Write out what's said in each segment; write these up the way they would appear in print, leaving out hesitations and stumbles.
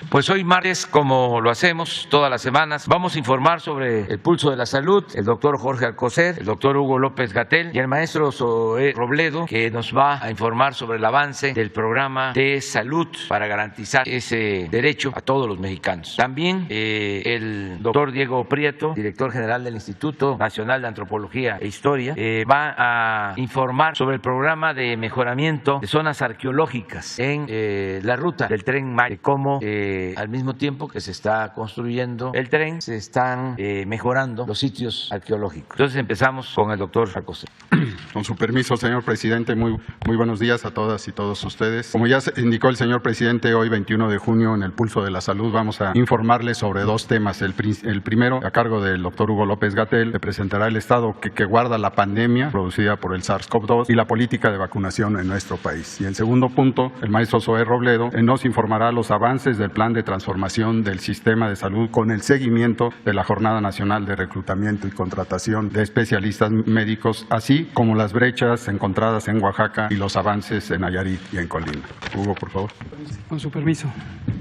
Pues hoy martes, como lo hacemos todas las semanas, vamos a informar sobre el pulso de la salud, el doctor Jorge Alcocer, el doctor Hugo López-Gatell y el maestro Zoé Robledo, que nos va a informar sobre el avance del programa de salud para garantizar ese derecho a todos los mexicanos. También el doctor Diego Prieto, director general del Instituto Nacional de Antropología e Historia, va a informar sobre el programa de mejoramiento de zonas arqueológicas en la ruta del Tren Maya, de cómo al mismo tiempo que se está construyendo el tren, se están mejorando los sitios arqueológicos. Entonces empezamos con el doctor Alcocer. Con su permiso, señor presidente, muy buenos días a todas y todos ustedes. Como ya indicó el señor presidente, hoy 21 de junio en el Pulso de la Salud vamos a informarles sobre dos temas. El primero, a cargo del doctor Hugo López-Gatell, le presentará el estado que guarda la pandemia producida por el SARS-CoV-2 y la política de vacunación en nuestro país. Y el segundo punto, el maestro Zoé Robledo nos informará los avances del plan de transformación del sistema de salud con el seguimiento de la Jornada Nacional de Reclutamiento y Contratación de Especialistas Médicos, así como las brechas encontradas en Oaxaca y los avances en Nayarit y en Colima. Hugo, por favor. Con su permiso.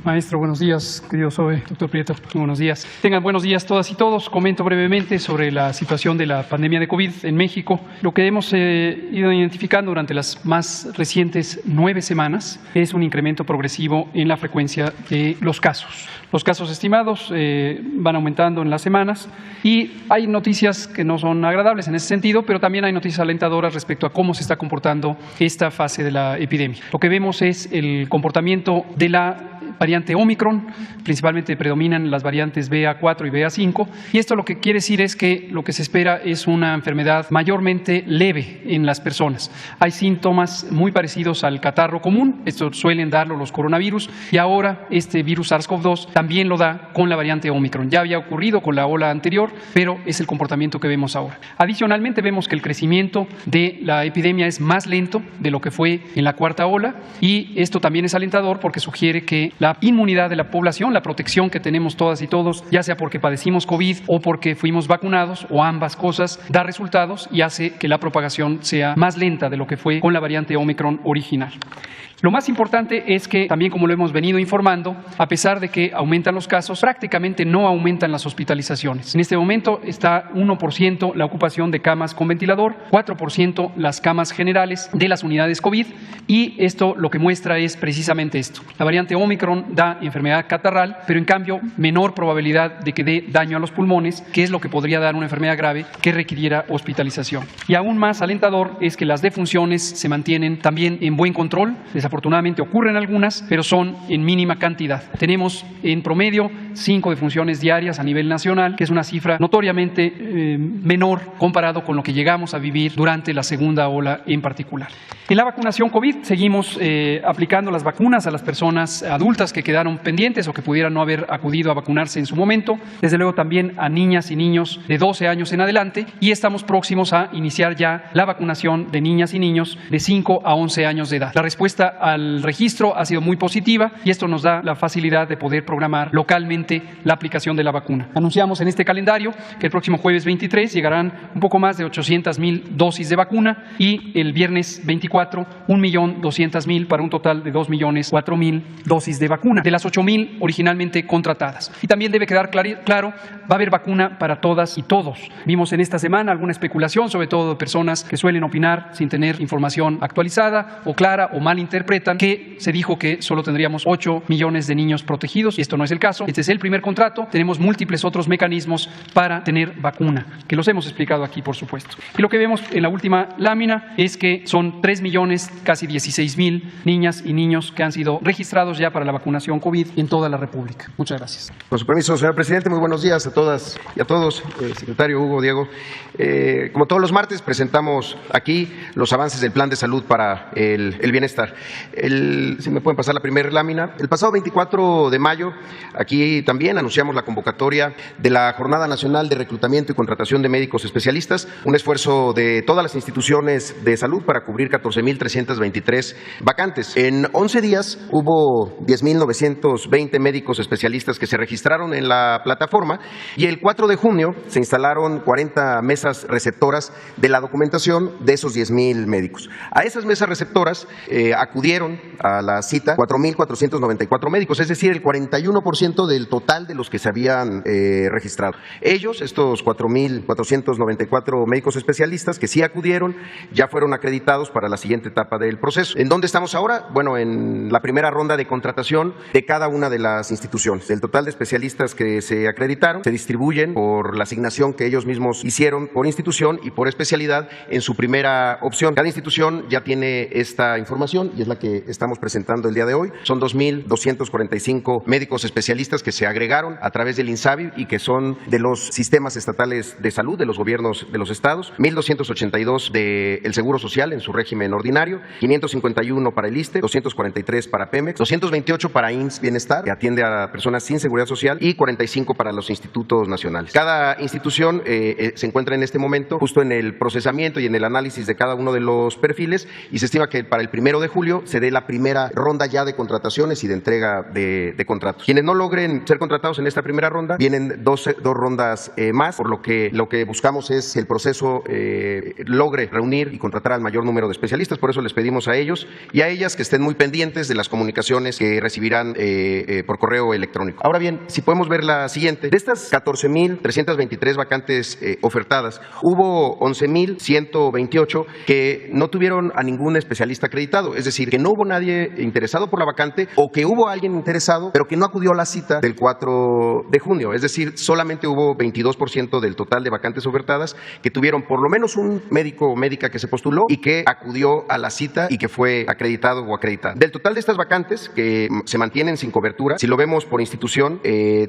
Maestro, buenos días. Querido Zoé, doctor Prieto, buenos días. Tengan buenos días todas y todos. Comento brevemente sobre la situación de la pandemia de COVID en México. Lo que hemos ido identificando durante las más recientes 9 semanas es un incremento progresivo en la frecuencia de los casos. Los casos estimados van aumentando en las semanas y hay noticias que no son agradables en ese sentido, pero también hay noticias alentadoras respecto a cómo se está comportando esta fase de la epidemia. Lo que vemos es el comportamiento de la variante Omicron, principalmente predominan las variantes BA4 y BA5, y esto lo que quiere decir es que lo que se espera es una enfermedad mayormente leve en las personas. Hay síntomas muy parecidos al catarro común, esto suelen darlo los coronavirus, y ahora este virus SARS-CoV-2 también lo da con la variante Omicron. Ya había ocurrido con la ola anterior, pero es el comportamiento que vemos ahora. Adicionalmente vemos que el crecimiento de la epidemia es más lento de lo que fue en la cuarta ola, y esto también es alentador porque sugiere que la inmunidad de la población, la protección que tenemos todas y todos, ya sea porque padecimos COVID o porque fuimos vacunados o ambas cosas, da resultados y hace que la propagación sea más lenta de lo que fue con la variante Omicron original. Lo más importante es que, también como lo hemos venido informando, a pesar de que aumentan los casos, prácticamente no aumentan las hospitalizaciones. En este momento está 1% la ocupación de camas con ventilador, 4% las camas generales de las unidades COVID, y esto lo que muestra es precisamente esto. La variante Omicron da enfermedad catarral, pero en cambio menor probabilidad de que dé daño a los pulmones, que es lo que podría dar una enfermedad grave que requiriera hospitalización. Y aún más alentador es que las defunciones se mantienen también en buen control. Desafortunadamente ocurren algunas, pero son en mínima cantidad. Tenemos en promedio 5 defunciones diarias a nivel nacional, que es una cifra notoriamente menor comparado con lo que llegamos a vivir durante la segunda ola en particular. En la vacunación COVID seguimos aplicando las vacunas a las personas adultas que quedaron pendientes o que pudieran no haber acudido a vacunarse en su momento, desde luego también a niñas y niños de 12 años en adelante, y estamos próximos a iniciar ya la vacunación de niñas y niños de 5 a 11 años de edad. La respuesta al registro ha sido muy positiva y esto nos da la facilidad de poder programar localmente la aplicación de la vacuna. Anunciamos en este calendario que el próximo jueves 23 llegarán un poco más de 800,000 dosis de vacuna y el viernes 24 1,200,000 para un total de 2,004,000 dosis de vacuna, de las 8,000 originalmente contratadas. Y también debe quedar claro, va a haber vacuna para todas y todos. Vimos en esta semana alguna especulación, sobre todo de personas que suelen opinar sin tener información actualizada o clara o mal interpretan, que se dijo que solo tendríamos 8 millones de niños protegidos, y esto no es el caso. Este es el primer contrato, tenemos múltiples otros mecanismos para tener vacuna, que los hemos explicado aquí, por supuesto. Y lo que vemos en la última lámina es que son 3 millones, casi 16,000 niñas y niños que han sido registrados ya para la vacunación COVID en toda la República. Muchas gracias. Con su permiso, señor presidente, muy buenos días a todas y a todos. Secretario Hugo, Diego, como todos los martes presentamos aquí los avances del Plan de Salud para el Bienestar. Si me pueden pasar la primera lámina. El pasado 24 de mayo, aquí también anunciamos la convocatoria de la Jornada Nacional de Reclutamiento y Contratación de Médicos Especialistas, un esfuerzo de todas las instituciones de salud para cubrir 14,323 vacantes. En 11 días hubo 10,920 médicos especialistas que se registraron en la plataforma, y el 4 de junio se instalaron 40 mesas receptoras de la documentación de esos 10,000 médicos. A esas mesas receptoras acudieron acudieron a la cita 4.494 médicos, es decir, el 41% del total de los que se habían registrado. Ellos, estos 4.494 médicos especialistas que sí acudieron, ya fueron acreditados para la siguiente etapa del proceso. ¿En dónde estamos ahora? Bueno, en la primera ronda de contratación de cada una de las instituciones. El total de especialistas que se acreditaron se distribuyen por la asignación que ellos mismos hicieron por institución y por especialidad en su primera opción. Cada institución ya tiene esta información y es la que estamos presentando el día de hoy. Son 2.245 médicos especialistas que se agregaron a través del INSABI y que son de los sistemas estatales de salud de los gobiernos de los estados, 1.282 del Seguro Social en su régimen ordinario, 551 para el ISSSTE, 243 para Pemex, 228 para IMSS Bienestar, que atiende a personas sin seguridad social, y 45 para los institutos nacionales. Cada institución se encuentra en este momento justo en el procesamiento y en el análisis de cada uno de los perfiles, y se estima que para el 1 de julio se dé la primera ronda ya de contrataciones y de entrega de contratos. Quienes no logren ser contratados en esta primera ronda, vienen dos rondas más, por lo que buscamos es que el proceso logre reunir y contratar al mayor número de especialistas. Por eso les pedimos a ellos y a ellas que estén muy pendientes de las comunicaciones que recibirán por correo electrónico. Ahora bien, si podemos ver la siguiente, de estas 14.323 vacantes ofertadas, hubo 11.128 que no tuvieron a ningún especialista acreditado, es decir, que no hubo nadie interesado por la vacante o que hubo alguien interesado pero que no acudió a la cita del 4 de junio, es decir, solamente hubo 22% del total de vacantes ofertadas que tuvieron por lo menos un médico o médica que se postuló y que acudió a la cita y que fue acreditado o acreditada. Del total de estas vacantes que se mantienen sin cobertura, si lo vemos por institución,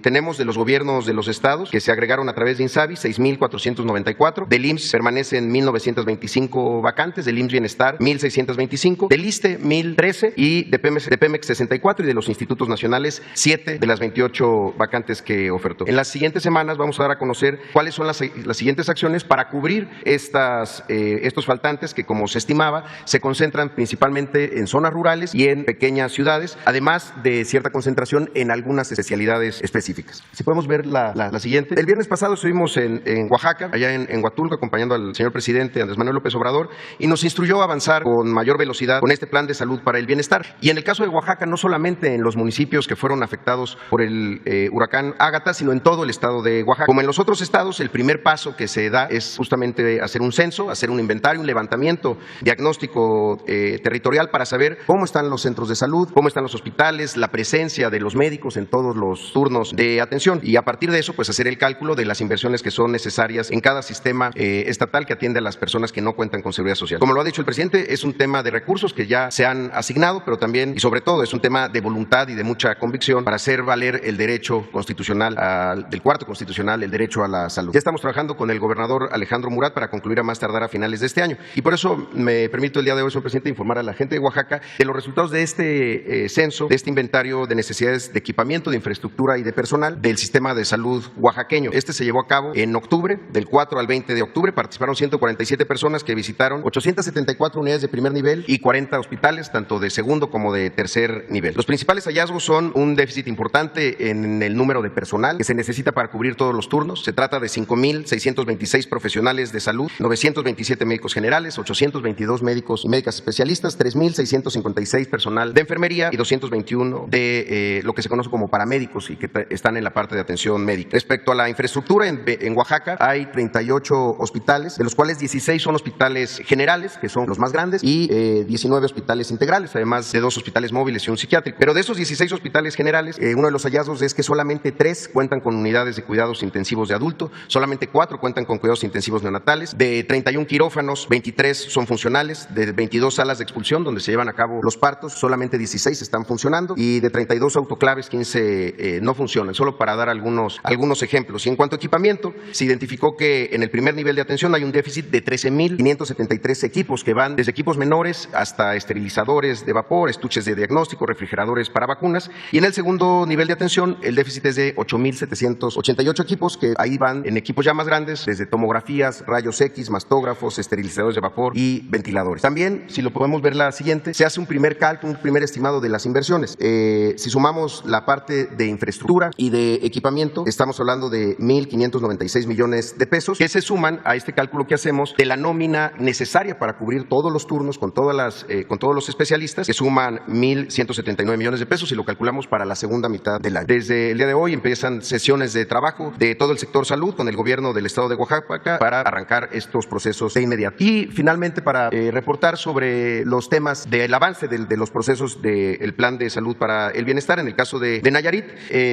tenemos de los gobiernos de los estados que se agregaron a través de INSABI 6.494, del IMSS permanecen 1.925 vacantes, del IMSS Bienestar 1.625, del ISSSTE 1.013 y de Pemex 64 y de los institutos nacionales 7 de las 28 vacantes que ofertó. En las siguientes semanas vamos a dar a conocer cuáles son las siguientes acciones para cubrir estos faltantes que, como se estimaba, se concentran principalmente en zonas rurales y en pequeñas ciudades, además de cierta concentración en algunas especialidades específicas. Si podemos ver la siguiente. El viernes pasado estuvimos en Oaxaca, allá en Huatulco, acompañando al señor presidente Andrés Manuel López Obrador, y nos instruyó a avanzar con mayor velocidad con este plan de salud para el bienestar. Y en el caso de Oaxaca, no solamente en los municipios que fueron afectados por el huracán Ágata, sino en todo el estado de Oaxaca. Como en los otros estados, el primer paso que se da es justamente hacer un censo, hacer un inventario, un levantamiento diagnóstico territorial para saber cómo están los centros de salud, cómo están los hospitales, la presencia de los médicos en todos los turnos de atención, y a partir de eso pues hacer el cálculo de las inversiones que son necesarias en cada sistema estatal que atiende a las personas que no cuentan con seguridad social. Como lo ha dicho el presidente, es un tema de recursos que ya se han asignado, pero también y sobre todo es un tema de voluntad y de mucha convicción para hacer valer el derecho constitucional del cuarto constitucional, el derecho a la salud. Ya estamos trabajando con el gobernador Alejandro Murat para concluir a más tardar a finales de este año, y por eso me permito el día de hoy, señor presidente, informar a la gente de Oaxaca de los resultados de este censo, de este inventario de necesidades de equipamiento, de infraestructura y de personal del sistema de salud oaxaqueño. Este se llevó a cabo en octubre, del 4 al 20 de octubre, participaron 147 personas que visitaron 874 unidades de primer nivel y 40 hospitales, tanto de segundo como de tercer nivel. Los principales hallazgos son un déficit importante en el número de personal que se necesita para cubrir todos los turnos. Se trata de 5.626 profesionales de salud, 927 médicos generales, 822 médicos y médicas especialistas, 3.656 personal de enfermería y 221 de lo que se conoce como paramédicos y que están en la parte de atención médica. Respecto a la infraestructura, en Oaxaca hay 38 hospitales, de los cuales 16 son hospitales generales, que son los más grandes, y 19 hospitales integrales, además de 2 hospitales móviles y un psiquiátrico. Pero de esos 16 hospitales generales, uno de los hallazgos es que solamente 3 cuentan con unidades de cuidados intensivos de adulto, solamente 4 cuentan con cuidados intensivos neonatales, de 31 quirófanos, 23 son funcionales, de 22 salas de expulsión donde se llevan a cabo los partos, solamente 16 están funcionando, y de 32 autoclaves, 15 no funcionan, solo para dar algunos ejemplos. Y en cuanto a equipamiento, se identificó que en el primer nivel de atención hay un déficit de 13.573 equipos que van desde equipos menores hasta esterilizadores de vapor, estuches de diagnóstico, refrigeradores para vacunas, y en el segundo nivel de atención el déficit es de 8.788 equipos que ahí van en equipos ya más grandes, desde tomografías, rayos X, mastógrafos, esterilizadores de vapor y ventiladores. También, si lo podemos ver la siguiente, se hace un primer cálculo, un primer estimado de las inversiones. Si sumamos la parte de infraestructura y de equipamiento, estamos hablando de 1.596 millones de pesos, que se suman a este cálculo que hacemos de la nómina necesaria para cubrir todos los turnos con todos los los especialistas, que suman 1.179 millones de pesos y lo calculamos para la segunda mitad del año. Desde el día de hoy empiezan sesiones de trabajo de todo el sector salud con el gobierno del estado de Oaxaca para arrancar estos procesos de inmediato. Y finalmente para reportar sobre los temas del avance de los procesos del plan de salud para el bienestar. En el caso de Nayarit,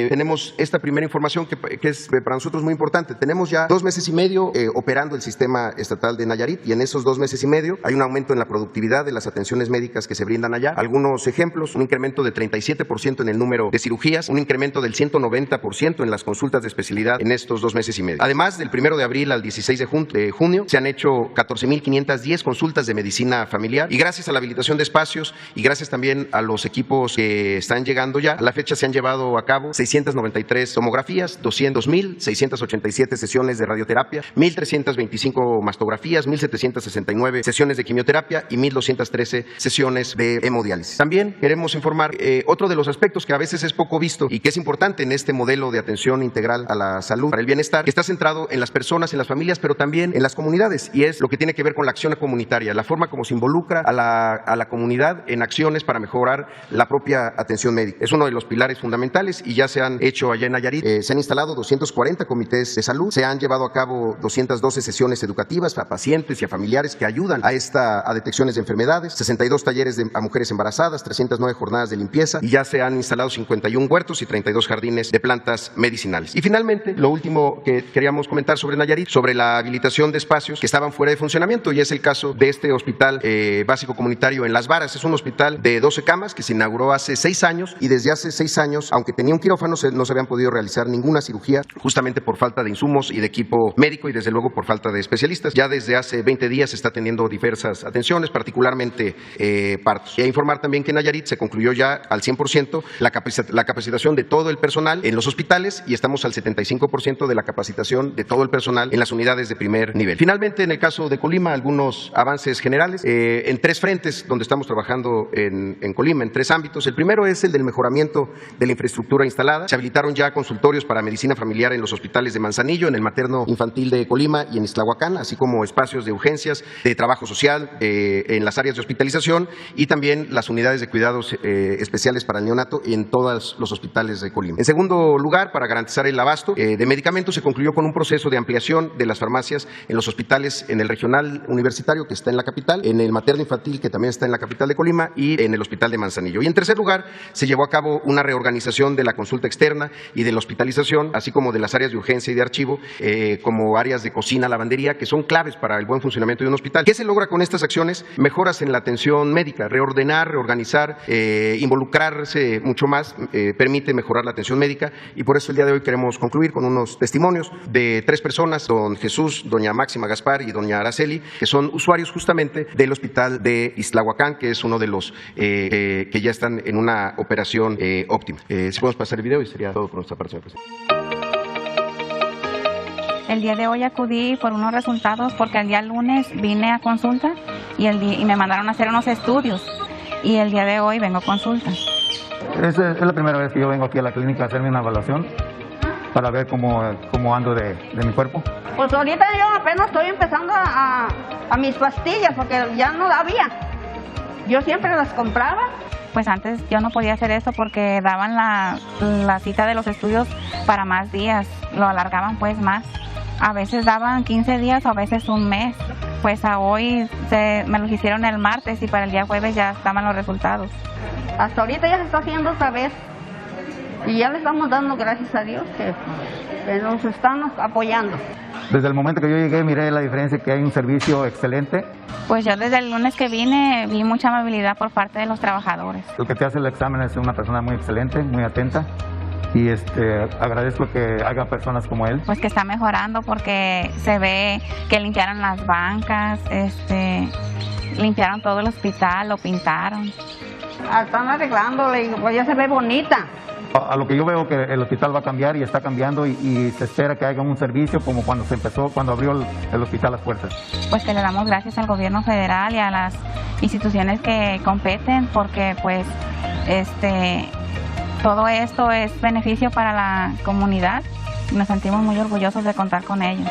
tenemos esta primera información que es para nosotros muy importante. Tenemos ya 2 meses y medio operando el sistema estatal de Nayarit y en esos 2 meses y medio hay un aumento en la productividad de las atenciones médicas que se brindan allá. Algunos ejemplos: un incremento de 37% en el número de cirugías, un incremento del 190% en las consultas de especialidad en estos 2 meses y medio. Además, del 1 de abril al 16 de junio se han hecho 14.510 consultas de medicina familiar y gracias a la habilitación de espacios y gracias también a los equipos que están llegando ya, a la fecha se han llevado a cabo 693 tomografías, 200.687 sesiones de radioterapia, 1.325 mastografías, 1.769 sesiones de quimioterapia y 1.213 sesiones de hemodiálisis. También queremos informar otro de los aspectos que a veces es poco visto y que es importante en este modelo de atención integral a la salud para el bienestar, que está centrado en las personas, en las familias, pero también en las comunidades, y es lo que tiene que ver con la acción comunitaria, la forma como se involucra a la comunidad en acciones para mejorar la propia atención médica. Es uno de los pilares fundamentales y ya se han hecho allá en Nayarit, se han instalado 240 comités de salud, se han llevado a cabo 212 sesiones educativas a pacientes y a familiares que ayudan a detecciones de enfermedades, 62 talleres a mujeres embarazadas, 309 jornadas de limpieza y ya se han instalado 51 huertos y 32 jardines de plantas medicinales. Y finalmente, lo último que queríamos comentar sobre Nayarit, sobre la habilitación de espacios que estaban fuera de funcionamiento, y es el caso de este hospital básico comunitario en Las Varas. Es un hospital de 12 camas que se inauguró hace 6 años y desde hace 6 años, aunque tenía un quirófano, no se habían podido realizar ninguna cirugía justamente por falta de insumos y de equipo médico y desde luego por falta de especialistas. Ya desde hace 20 días se está teniendo diversas atenciones, particularmente partos. Y a informar también que en Nayarit se concluyó ya al 100% la capacitación de todo el personal en los hospitales y estamos al 75% de la capacitación de todo el personal en las unidades de primer nivel. Finalmente, en el caso de Colima, algunos avances generales en 3 frentes donde estamos trabajando en Colima, en 3 ámbitos. El primero es el del mejoramiento de la infraestructura instalada. Se habilitaron ya consultorios para medicina familiar en los hospitales de Manzanillo, en el materno infantil de Colima y en Ixtlahuacán, así como espacios de urgencias, de trabajo social en las áreas de hospitalización y también las unidades de cuidados especiales para el neonato en todos los hospitales de Colima. En segundo lugar, para garantizar el abasto de medicamentos, se concluyó con un proceso de ampliación de las farmacias en los hospitales, en el regional universitario que está en la capital, en el materno infantil que también está en la capital de Colima y en el hospital de Manzanillo. Y en tercer lugar, se llevó a cabo una reorganización de la consulta externa y de la hospitalización, así como de las áreas de urgencia y de archivo, como áreas de cocina, lavandería, que son claves para el buen funcionamiento de un hospital. ¿Qué se logra con estas acciones? Mejoras en la atención médica, reordenar, reorganizar, involucrarse mucho más, permite mejorar la atención médica y por eso el día de hoy queremos concluir con unos testimonios de 3 personas, don Jesús, doña Máxima Gaspar y doña Araceli, que son usuarios justamente del hospital de Ixtlahuacán, que es uno de los que ya están en una operación óptima. Si podemos pasar el video y sería todo por nuestra parte, señor presidente. El día de hoy acudí por unos resultados porque el día lunes vine a consulta y me mandaron a hacer unos estudios y el día de hoy vengo a consulta. Es la primera vez que yo vengo aquí a la clínica a hacerme una evaluación para ver cómo ando de mi cuerpo. Pues ahorita yo apenas estoy empezando a mis pastillas porque ya no había. Yo siempre las compraba. Pues antes yo no podía hacer eso porque daban la cita de los estudios para más días, lo alargaban pues más. A veces daban 15 días o a veces un mes. Pues a hoy me los hicieron el martes y para el día jueves ya estaban los resultados. Hasta ahorita ya se está haciendo otra vez y ya le estamos dando gracias a Dios que nos están apoyando. Desde el momento que yo llegué miré la diferencia, que hay un servicio excelente. Pues yo desde el lunes que vine vi mucha amabilidad por parte de los trabajadores. El que te hace el examen es una persona muy excelente, muy atenta. Y agradezco que haya personas como él. Pues que está mejorando porque se ve que limpiaron las bancas, limpiaron todo el hospital, lo pintaron. Están arreglándole y pues ya se ve bonita. A lo que yo veo que el hospital va a cambiar y está cambiando y se espera que haya un servicio como cuando abrió el hospital las puertas. Pues que le damos gracias al gobierno federal y a las instituciones que competen porque pues todo esto es beneficio para la comunidad y nos sentimos muy orgullosos de contar con ellos.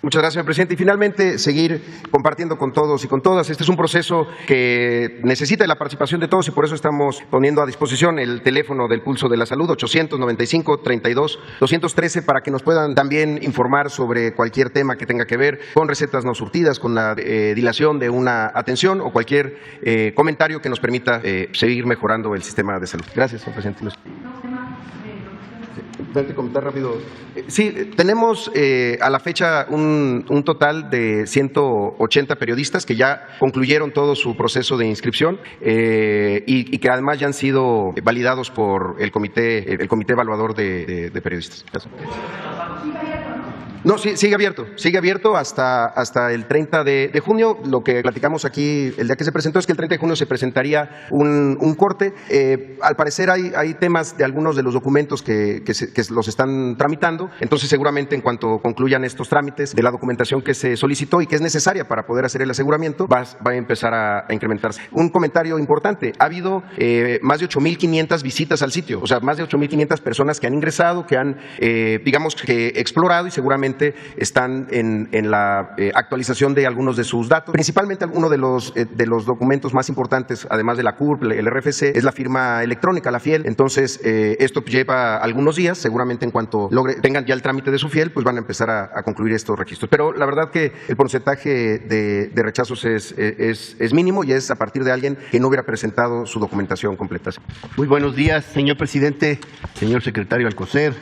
Muchas gracias, señor presidente. Y finalmente, seguir compartiendo con todos y con todas. Este es un proceso que necesita de la participación de todos y por eso estamos poniendo a disposición el teléfono del Pulso de la Salud, 895-32-213, para que nos puedan también informar sobre cualquier tema que tenga que ver con recetas no surtidas, con la dilación de una atención o cualquier comentario que nos permita seguir mejorando el sistema de salud. Gracias, señor presidente. Comentar rápido. Sí, tenemos a la fecha un total de 180 periodistas que ya concluyeron todo su proceso de inscripción y que además ya han sido validados por el comité evaluador de periodistas. Gracias. No, sí, sigue abierto hasta el 30 de junio. Lo que platicamos aquí el día que se presentó es que el 30 de junio se presentaría un corte. Al parecer hay temas de algunos de los documentos que los están tramitando, entonces seguramente en cuanto concluyan estos trámites de la documentación que se solicitó y que es necesaria para poder hacer el aseguramiento, va a empezar a incrementarse. Un comentario importante, ha habido más de 8,500 visitas al sitio, o sea, más de 8,500 personas que han ingresado, que han, digamos, que explorado y seguramente están en la actualización de algunos de sus datos. Principalmente uno de los documentos más importantes, además de la CURP, el RFC, es la firma electrónica, la FIEL. Entonces, esto lleva algunos días. Seguramente en cuanto tengan ya el trámite de su FIEL, pues van a empezar a concluir estos registros. Pero la verdad que el porcentaje de rechazos es mínimo y es a partir de alguien que no hubiera presentado su documentación completa. Muy buenos días, señor presidente, señor secretario Alcocer,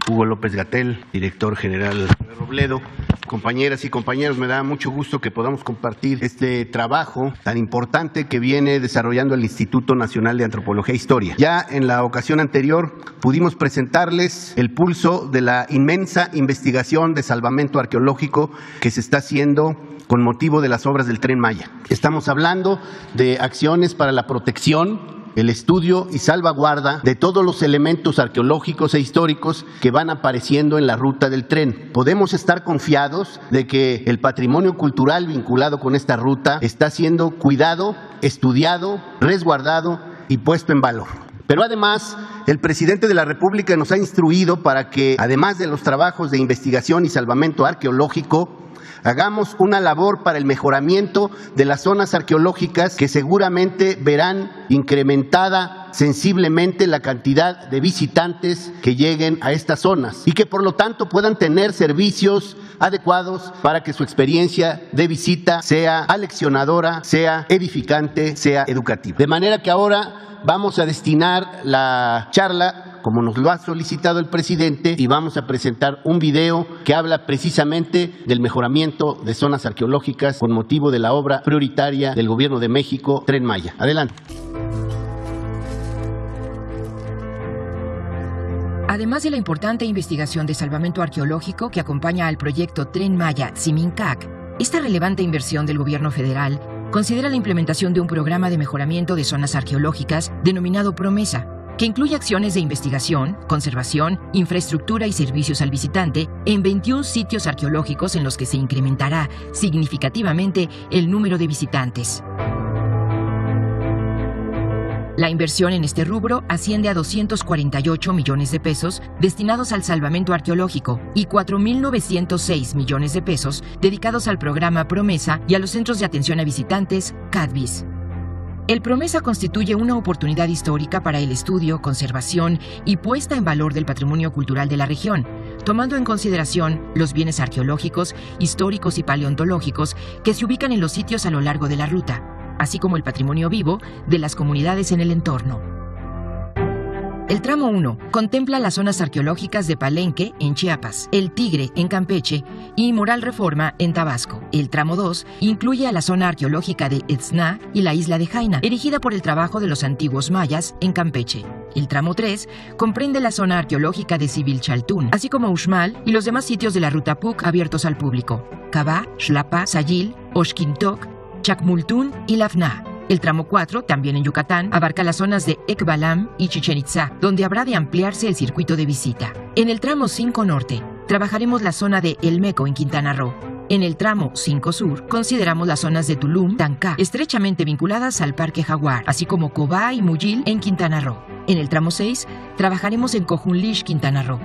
Hugo López-Gatell, director general Robledo, compañeras y compañeros, me da mucho gusto que podamos compartir este trabajo tan importante que viene desarrollando el Instituto Nacional de Antropología e Historia. Ya en la ocasión anterior pudimos presentarles el pulso de la inmensa investigación de salvamento arqueológico que se está haciendo con motivo de las obras del Tren Maya. Estamos hablando de acciones para la protección, el estudio y salvaguarda de todos los elementos arqueológicos e históricos que van apareciendo en la ruta del tren. Podemos estar confiados de que el patrimonio cultural vinculado con esta ruta está siendo cuidado, estudiado, resguardado y puesto en valor. Pero además, el presidente de la República nos ha instruido para que, además de los trabajos de investigación y salvamento arqueológico, hagamos una labor para el mejoramiento de las zonas arqueológicas que seguramente verán incrementada sensiblemente la cantidad de visitantes que lleguen a estas zonas y que por lo tanto puedan tener servicios adecuados para que su experiencia de visita sea aleccionadora, sea edificante, sea educativa. De manera que ahora vamos a destinar la charla como nos lo ha solicitado el presidente y vamos a presentar un video que habla precisamente del mejoramiento de zonas arqueológicas con motivo de la obra prioritaria del Gobierno de México, Tren Maya. Adelante. Además de la importante investigación de salvamento arqueológico que acompaña al proyecto Tren Maya Tziminkak, esta relevante inversión del Gobierno federal considera la implementación de un programa de mejoramiento de zonas arqueológicas denominado Promesa, que incluye acciones de investigación, conservación, infraestructura y servicios al visitante en 21 sitios arqueológicos en los que se incrementará significativamente el número de visitantes. La inversión en este rubro asciende a 248 millones de pesos destinados al salvamento arqueológico y 4.906 millones de pesos dedicados al programa Promesa y a los centros de atención a visitantes, CADVIS. El Promesa constituye una oportunidad histórica para el estudio, conservación y puesta en valor del patrimonio cultural de la región, tomando en consideración los bienes arqueológicos, históricos y paleontológicos que se ubican en los sitios a lo largo de la ruta, así como el patrimonio vivo de las comunidades en el entorno. El tramo 1 contempla las zonas arqueológicas de Palenque, en Chiapas, El Tigre, en Campeche, y Moral Reforma, en Tabasco. El tramo 2 incluye a la zona arqueológica de Etzna y la isla de Jaina, erigida por el trabajo de los antiguos mayas, en Campeche. El tramo 3 comprende la zona arqueológica de Sibilchaltún, así como Uxmal y los demás sitios de la ruta PUC abiertos al público: Cabá, Xlapa, Sayil, Oxquintoc, Chacmultún y Lafná. El tramo 4, también en Yucatán, abarca las zonas de Ekbalam y Chichén Itzá, donde habrá de ampliarse el circuito de visita. En el tramo 5 Norte, trabajaremos la zona de El Meco en Quintana Roo. En el tramo 5 Sur, consideramos las zonas de Tulum, Tancá, estrechamente vinculadas al Parque Jaguar, así como Cobá y Muyil en Quintana Roo. En el tramo 6, trabajaremos en Cojunlish, Quintana Roo.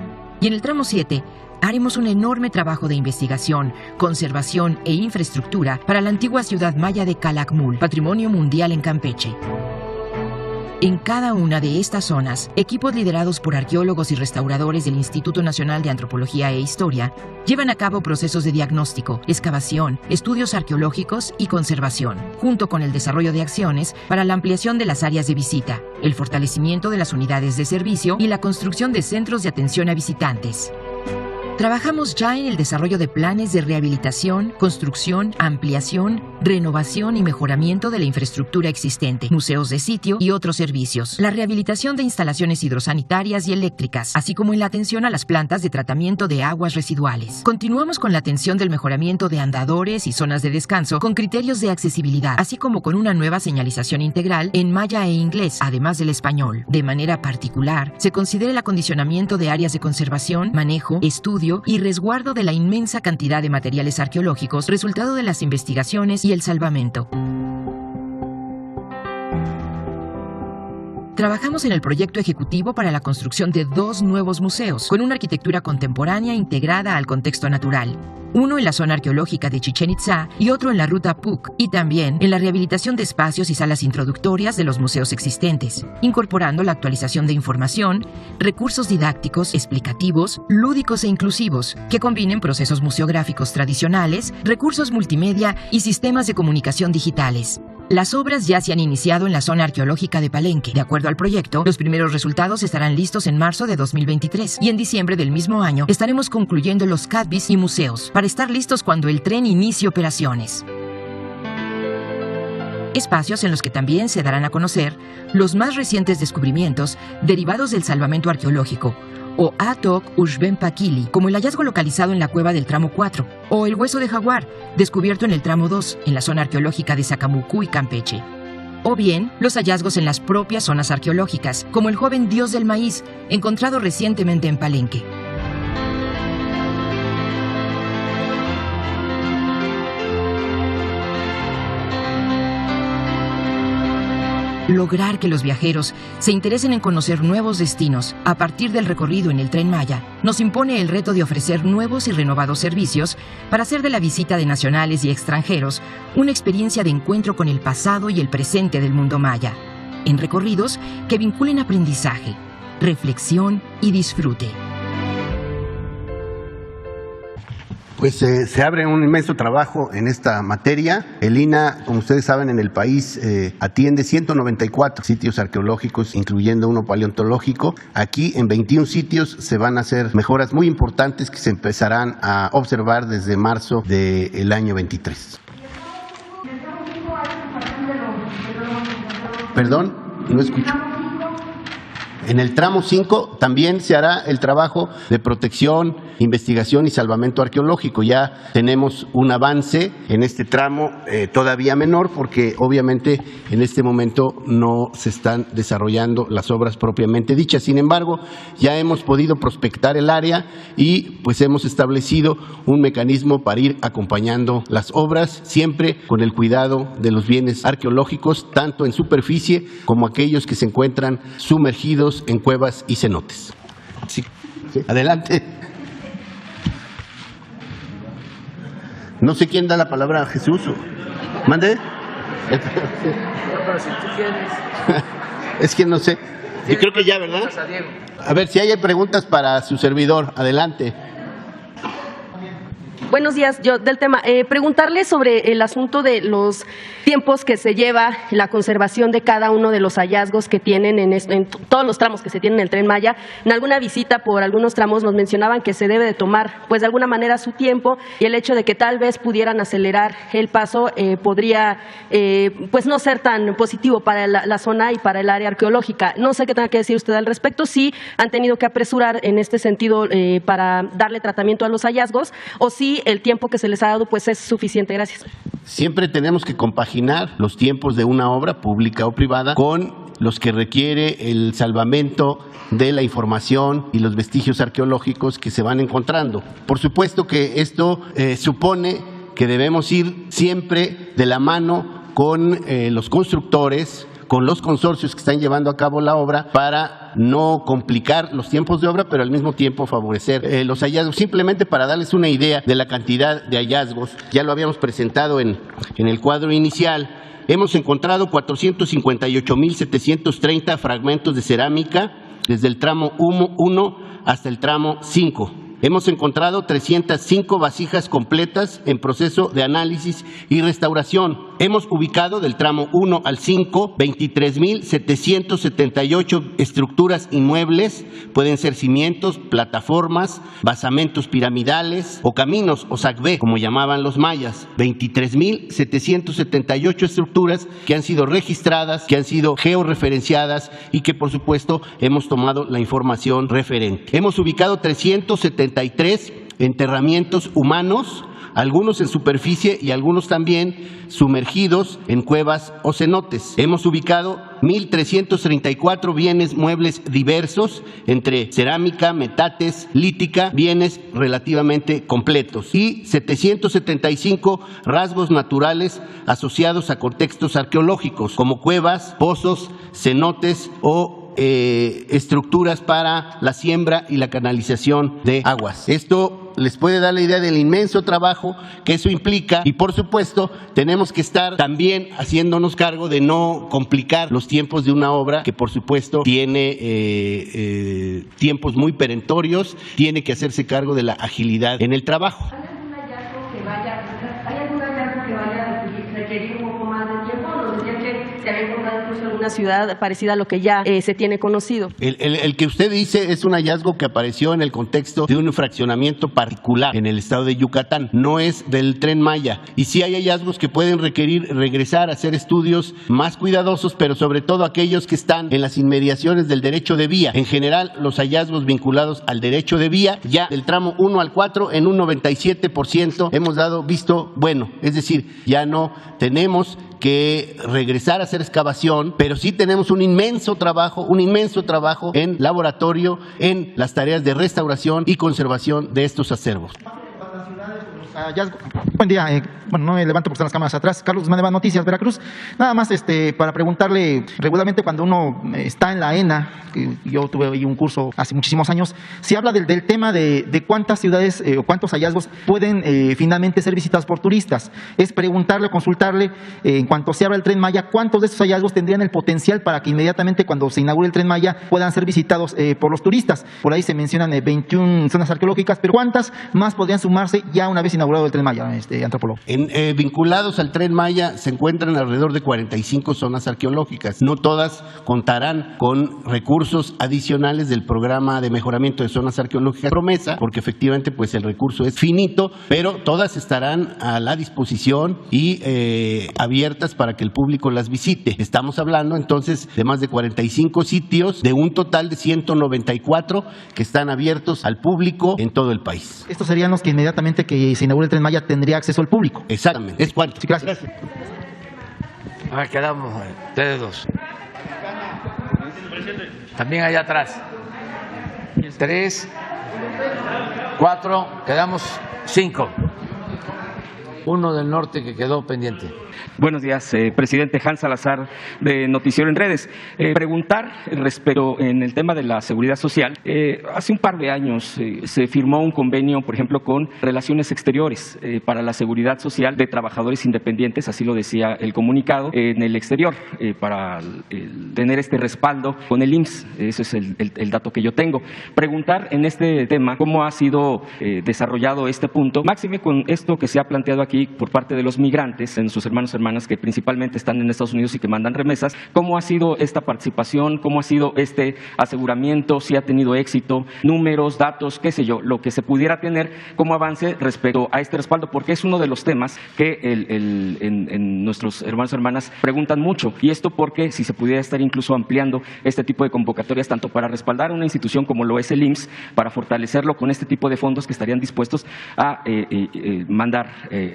Y en el tramo 7, haremos un enorme trabajo de investigación, conservación e infraestructura para la antigua ciudad maya de Calakmul, Patrimonio Mundial en Campeche. En cada una de estas zonas, equipos liderados por arqueólogos y restauradores del Instituto Nacional de Antropología e Historia llevan a cabo procesos de diagnóstico, excavación, estudios arqueológicos y conservación, junto con el desarrollo de acciones para la ampliación de las áreas de visita, el fortalecimiento de las unidades de servicio y la construcción de centros de atención a visitantes. Trabajamos ya en el desarrollo de planes de rehabilitación, construcción, ampliación, renovación y mejoramiento de la infraestructura existente, museos de sitio y otros servicios, la rehabilitación de instalaciones hidrosanitarias y eléctricas, así como en la atención a las plantas de tratamiento de aguas residuales. Continuamos con la atención del mejoramiento de andadores y zonas de descanso con criterios de accesibilidad, así como con una nueva señalización integral en maya e inglés, además del español. De manera particular, se considera el acondicionamiento de áreas de conservación, manejo, estudio y resguardo de la inmensa cantidad de materiales arqueológicos resultado de las investigaciones y el salvamento. Trabajamos en el proyecto ejecutivo para la construcción de 2 nuevos museos, con una arquitectura contemporánea integrada al contexto natural. Uno en la zona arqueológica de Chichén Itzá y otro en la ruta Puc, y también en la rehabilitación de espacios y salas introductorias de los museos existentes, incorporando la actualización de información, recursos didácticos, explicativos, lúdicos e inclusivos, que combinen procesos museográficos tradicionales, recursos multimedia y sistemas de comunicación digitales. Las obras ya se han iniciado en la zona arqueológica de Palenque. De acuerdo al proyecto, los primeros resultados estarán listos en marzo de 2023 y en diciembre del mismo año estaremos concluyendo los CADBIS y museos para estar listos cuando el tren inicie operaciones. Espacios en los que también se darán a conocer los más recientes descubrimientos derivados del salvamento arqueológico, o Atok Ushben Pakili, como el hallazgo localizado en la cueva del tramo 4, o el hueso de jaguar, descubierto en el tramo 2, en la zona arqueológica de Sacamucú y Campeche. O bien, los hallazgos en las propias zonas arqueológicas, como el joven dios del maíz, encontrado recientemente en Palenque. Lograr que los viajeros se interesen en conocer nuevos destinos a partir del recorrido en el Tren Maya nos impone el reto de ofrecer nuevos y renovados servicios para hacer de la visita de nacionales y extranjeros una experiencia de encuentro con el pasado y el presente del mundo maya, en recorridos que vinculen aprendizaje, reflexión y disfrute. Pues se abre un inmenso trabajo en esta materia. El INAH, como ustedes saben, en el país atiende 194 sitios arqueológicos, incluyendo uno paleontológico. Aquí en 21 sitios se van a hacer mejoras muy importantes que se empezarán a observar desde marzo del año 23. Perdón, no escucho. En el tramo 5 también se hará el trabajo de protección, investigación y salvamento arqueológico. Ya tenemos un avance en este tramo todavía menor porque obviamente en este momento no se están desarrollando las obras propiamente dichas. Sin embargo, ya hemos podido prospectar el área y pues hemos establecido un mecanismo para ir acompañando las obras, siempre con el cuidado de los bienes arqueológicos, tanto en superficie como aquellos que se encuentran sumergidos en cuevas y cenotes. Sí. Adelante. No sé quién da la palabra a Jesús. ¿Mande? Es que no sé. Yo creo que ya, ¿verdad? A ver, si hay preguntas para su servidor, adelante. Buenos días, yo del tema. Preguntarle sobre el asunto de los tiempos que se lleva la conservación de cada uno de los hallazgos que tienen en todos los tramos que se tienen en el Tren Maya. En alguna visita por algunos tramos nos mencionaban que se debe de tomar, pues de alguna manera, su tiempo, y el hecho de que tal vez pudieran acelerar el paso podría, pues no ser tan positivo para la zona y para el área arqueológica. No sé qué tenga que decir usted al respecto, si han tenido que apresurar en este sentido para darle tratamiento a los hallazgos, o si el tiempo que se les ha dado pues es suficiente. Gracias. Siempre tenemos que compaginar los tiempos de una obra pública o privada con los que requiere el salvamento de la información y los vestigios arqueológicos que se van encontrando. Por supuesto que esto supone que debemos ir siempre de la mano con los constructores, con los consorcios que están llevando a cabo la obra para no complicar los tiempos de obra, pero al mismo tiempo favorecer los hallazgos. Simplemente para darles una idea de la cantidad de hallazgos, ya lo habíamos presentado en el cuadro inicial. Hemos encontrado 458.730 fragmentos de cerámica desde el tramo 1 hasta el tramo 5. Hemos encontrado 305 vasijas completas en proceso de análisis y restauración. Hemos ubicado del tramo 1 al 5 23.778 estructuras inmuebles, pueden ser cimientos, plataformas, basamentos piramidales o caminos o sacbé, como llamaban los mayas. 23.778 estructuras que han sido registradas, que han sido georreferenciadas y que por supuesto hemos tomado la información referente. Hemos ubicado 373 enterramientos humanos, algunos en superficie y algunos también sumergidos en cuevas o cenotes. Hemos ubicado 1.334 bienes muebles diversos, entre cerámica, metates, lítica, bienes relativamente completos, y 775 rasgos naturales asociados a contextos arqueológicos, como cuevas, pozos, cenotes o estructuras para la siembra y la canalización de aguas. Esto les puede dar la idea del inmenso trabajo que eso implica y por supuesto tenemos que estar también haciéndonos cargo de no complicar los tiempos de una obra que por supuesto tiene tiempos muy perentorios, tiene que hacerse cargo de la agilidad en el trabajo. ¿Hay algún hallazgo que vaya a requerir un poco más de tiempo? Nos decía que se había encontrado incluso alguna ciudad parecida a lo que ya se tiene conocido. El que usted dice es un hallazgo que apareció en el contexto de un fraccionamiento particular en el estado de Yucatán, no es del Tren Maya. Y sí hay hallazgos que pueden requerir regresar a hacer estudios más cuidadosos, pero sobre todo aquellos que están en las inmediaciones del derecho de vía. En general, los hallazgos vinculados al derecho de vía, ya del tramo 1 al 4, en un 97% hemos dado visto bueno. Es decir, ya no tenemos que regresar a hacer excavación, pero sí tenemos un inmenso trabajo en laboratorio en las tareas de restauración y conservación de estos acervos. Buen día, bueno, no me levanto porque están las cámaras atrás. Carlos Guzmán de Noticias, Veracruz. Nada más para preguntarle, regularmente cuando uno está en la ENA, que yo tuve ahí un curso hace muchísimos años, se habla del tema de cuántas ciudades o cuántos hallazgos pueden finalmente ser visitados por turistas. Es preguntarle, consultarle, en cuanto se abra el Tren Maya, cuántos de estos hallazgos tendrían el potencial para que inmediatamente cuando se inaugure el Tren Maya puedan ser visitados por los turistas. Por ahí se mencionan 21 zonas arqueológicas, pero ¿cuántas más podrían sumarse ya una vez inaugurado el Tren Maya, antropólogo? Vinculados al Tren Maya se encuentran alrededor de 45 zonas arqueológicas. No todas contarán con recursos adicionales del programa de mejoramiento de zonas arqueológicas Promesa, porque efectivamente pues el recurso es finito, pero todas estarán a la disposición y abiertas para que el público las visite. Estamos hablando entonces de más de 45 sitios, de un total de 194 que están abiertos al público en todo el país. Estos serían los que inmediatamente que se inaugure el Tren Maya tendría acceso al público. Exactamente. Es cuánto. Sí, gracias. A ver, quedamos ustedes dos. También allá atrás. 3, 4, quedamos 5. Uno del norte que quedó pendiente. Buenos días, presidente Hans Salazar de Noticiero en Redes. Preguntar respecto en el tema de la seguridad social. Hace un par de años se firmó un convenio, por ejemplo, con Relaciones Exteriores para la seguridad social de trabajadores independientes, así lo decía el comunicado, en el exterior, para tener este respaldo con el IMSS. Ese es el dato que yo tengo. Preguntar en este tema cómo ha sido desarrollado este punto, máxime con esto que se ha planteado aquí por parte de los migrantes, en sus hermanos y hermanas que principalmente están en Estados Unidos y que mandan remesas. ¿Cómo ha sido esta participación? ¿Cómo ha sido este aseguramiento? ¿Si ha tenido éxito? Números, datos, qué sé yo, lo que se pudiera tener como avance respecto a este respaldo, porque es uno de los temas que en nuestros hermanos y hermanas preguntan mucho. Y esto porque si se pudiera estar incluso ampliando este tipo de convocatorias, tanto para respaldar a una institución como lo es el IMSS, para fortalecerlo con este tipo de fondos que estarían dispuestos a mandar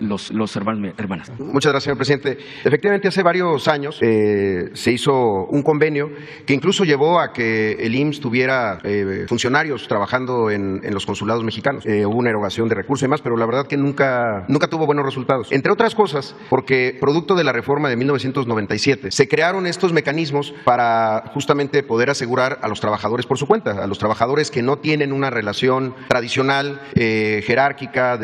los hermanas. Muchas gracias, señor presidente. Efectivamente, hace varios años se hizo un convenio que incluso llevó a que el IMSS tuviera funcionarios trabajando en los consulados mexicanos. Hubo una erogación de recursos y demás, pero la verdad que nunca tuvo buenos resultados. Entre otras cosas, porque producto de la reforma de 1997, se crearon estos mecanismos para justamente poder asegurar a los trabajadores por su cuenta, a los trabajadores que no tienen una relación tradicional, jerárquica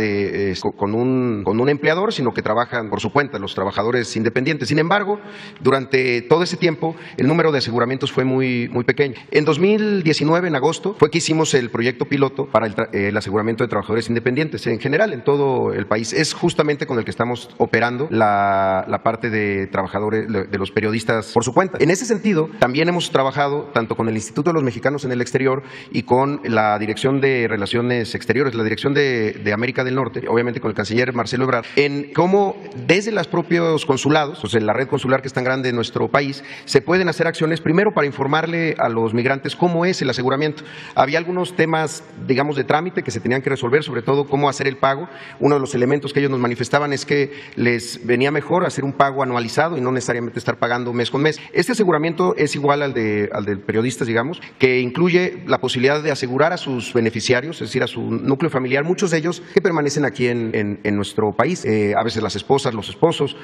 con un empleador, sino que trabajan por su cuenta, los trabajadores independientes. Sin embargo, durante todo ese tiempo, el número de aseguramientos fue muy pequeño. En 2019, en agosto, fue que hicimos el proyecto piloto para el aseguramiento de trabajadores independientes en general en todo el país. Es justamente con el que estamos operando la parte de trabajadores, de los periodistas por su cuenta. En ese sentido, también hemos trabajado tanto con el Instituto de los Mexicanos en el Exterior y con la Dirección de Relaciones Exteriores, la Dirección de América del Norte, obviamente con el canciller Marcelo Ebrard, en cómo desde los propios consulados, pues en la red consular que es tan grande en nuestro país, se pueden hacer acciones primero para informarle a los migrantes cómo es el aseguramiento. Había algunos temas, digamos, de trámite que se tenían que resolver, sobre todo cómo hacer el pago. Uno de los elementos que ellos nos manifestaban es que les venía mejor hacer un pago anualizado y no necesariamente estar pagando mes con mes. Este aseguramiento es igual al de periodistas, digamos, que incluye la posibilidad de asegurar a sus beneficiarios, es decir, a su núcleo familiar, muchos de ellos que permanecen aquí en nuestro país, a veces las esposas, los esposos,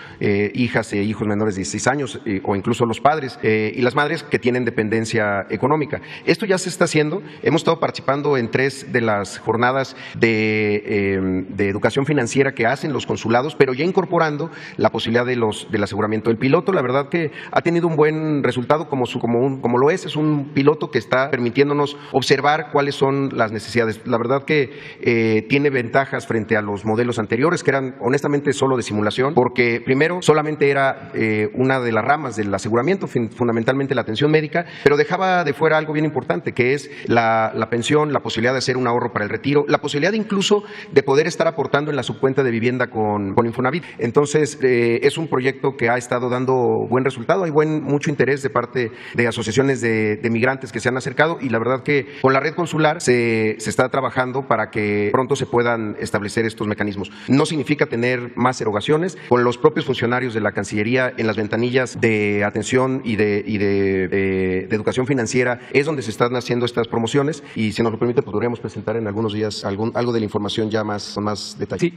hijas e hijos menores de 16 años o incluso los padres y las madres que tienen dependencia económica. Esto ya se está haciendo. Hemos estado participando en 3 de las jornadas de educación financiera que hacen los consulados, pero ya incorporando la posibilidad del aseguramiento. El piloto, la verdad que ha tenido un buen resultado como lo es un piloto que está permitiéndonos observar cuáles son las necesidades. La verdad que tiene ventajas frente a los modelos anteriores, que eran honestamente solo de simulación, porque primero solamente era una de las ramas del aseguramiento, fundamentalmente la atención médica, pero dejaba de fuera algo bien importante, que es la pensión, la posibilidad de hacer un ahorro para el retiro, la posibilidad incluso de poder estar aportando en la subcuenta de vivienda con Infonavit. Entonces, es un proyecto que ha estado dando buen resultado. Hay mucho interés de parte de asociaciones de migrantes que se han acercado y la verdad que con la red consular se está trabajando para que pronto se puedan establecer estos mecanismos. No significa tener más erogaciones. Con los propios funcionarios de la Cancillería en las ventanillas de atención y de educación financiera es donde se están haciendo estas promociones y si nos lo permite podríamos presentar en algunos días algo de la información ya con más detalle. Sí,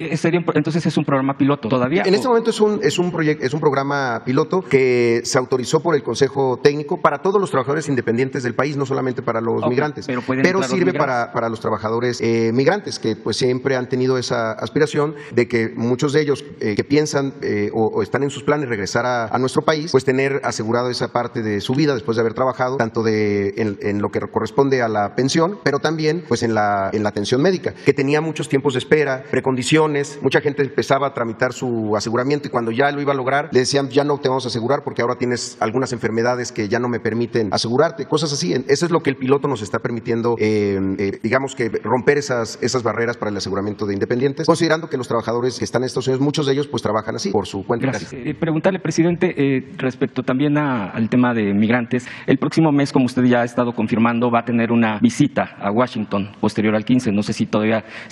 entonces es un programa piloto todavía. En este momento es un programa piloto que se autorizó por el Consejo Técnico para todos los trabajadores independientes del país, no solamente para los migrantes, pero sirve para los trabajadores migrantes que pues siempre han tenido esa aspiración de que muchos de ellos que piensan o están en sus planes regresar a nuestro país, pues tener asegurado esa parte de su vida después de haber trabajado, tanto en lo que corresponde a la pensión, pero también pues en la atención médica, que tenía muchos tiempos de espera, precondiciones, mucha gente empezaba a tramitar su aseguramiento y cuando ya lo iba a lograr, le decían ya no te vamos a asegurar porque ahora tienes algunas enfermedades que ya no me permiten asegurarte, cosas así. Eso es lo que el piloto nos está permitiendo, digamos que romper esas barreras para el aseguramiento de independientes, considerando que los trabajadores que están en Estados Unidos, muchos de ellos pues trabajan así, por su cuenta. Gracias. Preguntarle, presidente, respecto también al tema de migrantes, el próximo mes, como usted ya ha estado confirmando, va a tener una visita a Washington posterior al 15, no sé si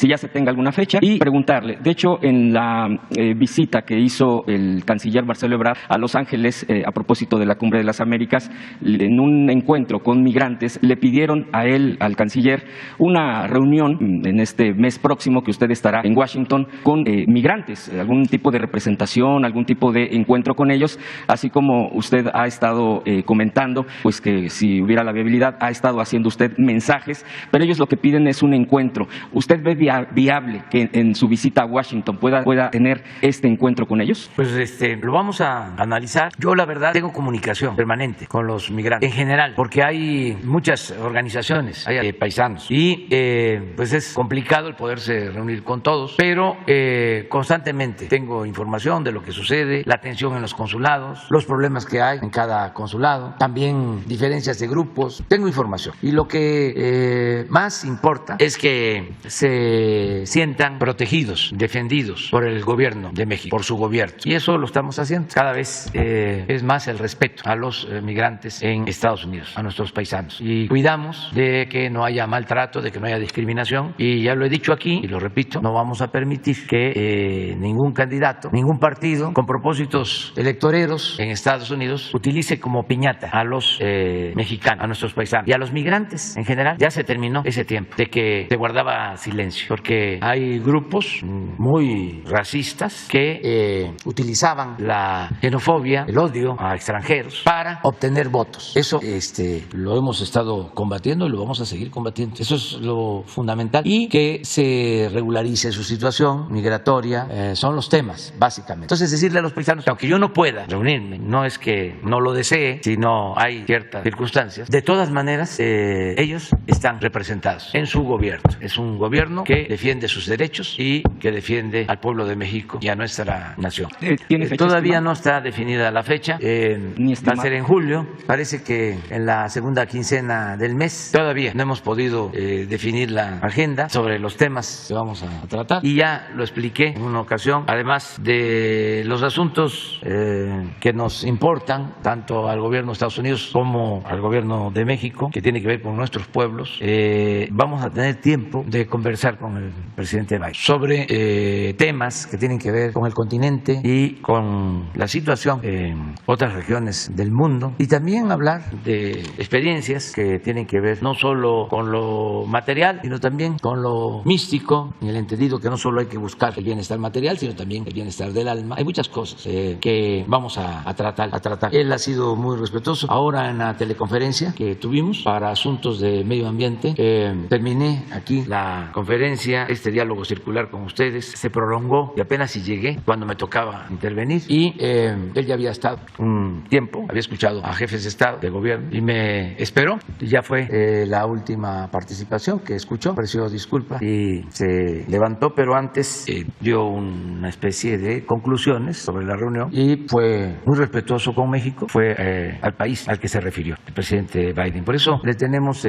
ya se tenga alguna fecha, y preguntarle, de hecho, en la visita que hizo el canciller Marcelo Ebrard a Los Ángeles a propósito de la Cumbre de las Américas, en un encuentro con migrantes, le pidieron a él, al canciller, una reunión en este mes próximo que usted estará en Washington con migrantes, algún tipo de representación, algún tipo de encuentro con ellos, así como usted ha estado comentando, pues que si hubiera la viabilidad, ha estado haciendo usted mensajes, pero ellos lo que piden es un encuentro. ¿Usted ve viable que en su visita a Washington pueda tener este encuentro con ellos? Pues lo vamos a analizar. Yo la verdad tengo comunicación permanente con los migrantes en general, porque hay muchas organizaciones, hay paisanos y pues es complicado el poderse reunir con todos, pero constantemente tengo información de lo que sucede, la atención en los consulados, los problemas que hay en cada consulado, también diferencias de grupos, tengo información y lo que más importa es que se sientan protegidos, defendidos por el gobierno de México, por su gobierno, y eso lo estamos haciendo. Cada vez es más el respeto a los migrantes en Estados Unidos, a nuestros paisanos, y cuidamos de que no haya maltrato, de que no haya discriminación, y ya lo he dicho aquí y lo repito, no vamos a permitir que que ningún candidato, ningún partido con propósitos electoreros en Estados Unidos utilice como piñata a los mexicanos, a nuestros paisanos y a los migrantes en general. Ya se terminó ese tiempo de que se guardaba silencio, porque hay grupos muy racistas que utilizaban la xenofobia, el odio a extranjeros para obtener votos. Eso lo hemos estado combatiendo y lo vamos a seguir combatiendo. Eso es lo fundamental. Y que se regularice su situación migratoria, son los temas, básicamente. Entonces, decirle a los paisanos que aunque yo no pueda reunirme, no es que no lo desee, sino hay ciertas circunstancias, de todas maneras, ellos están representados en su gobierno. Es un gobierno que defiende sus derechos y que defiende al pueblo de México y a nuestra nación. Todavía no está definida la fecha, va a ser en julio, parece que en la segunda quincena del mes. Todavía no hemos podido definir la agenda sobre los temas que vamos a tratar y ya lo expliqué en una ocasión, además de los asuntos que nos importan tanto al gobierno de Estados Unidos como al gobierno de México, que tiene que ver con nuestros pueblos. Vamos a tener tiempo de conversar con el presidente Biden sobre temas que tienen que ver con el continente y con la situación en otras regiones del mundo, y también hablar de experiencias que tienen que ver no solo con lo material, sino también con lo místico, en el entendido que no solo hay que buscar el bienestar material, sino también el bienestar del alma. Hay muchas cosas que vamos a tratar. Él ha sido muy respetuoso. Ahora en la teleconferencia que tuvimos para asuntos de medio ambiente, terminé aquí la conferencia, este diálogo circular con ustedes, se prolongó y apenas si llegué cuando me tocaba intervenir, y él ya había estado un tiempo, había escuchado a jefes de Estado, de gobierno, y me esperó. Ya fue la última participación que escuchó, ofreció disculpas y se levantó, pero antes dio una especie de conclusiones sobre la reunión y fue muy respetuoso con México. Fue al país al que se refirió el presidente Biden. Por eso le tenemos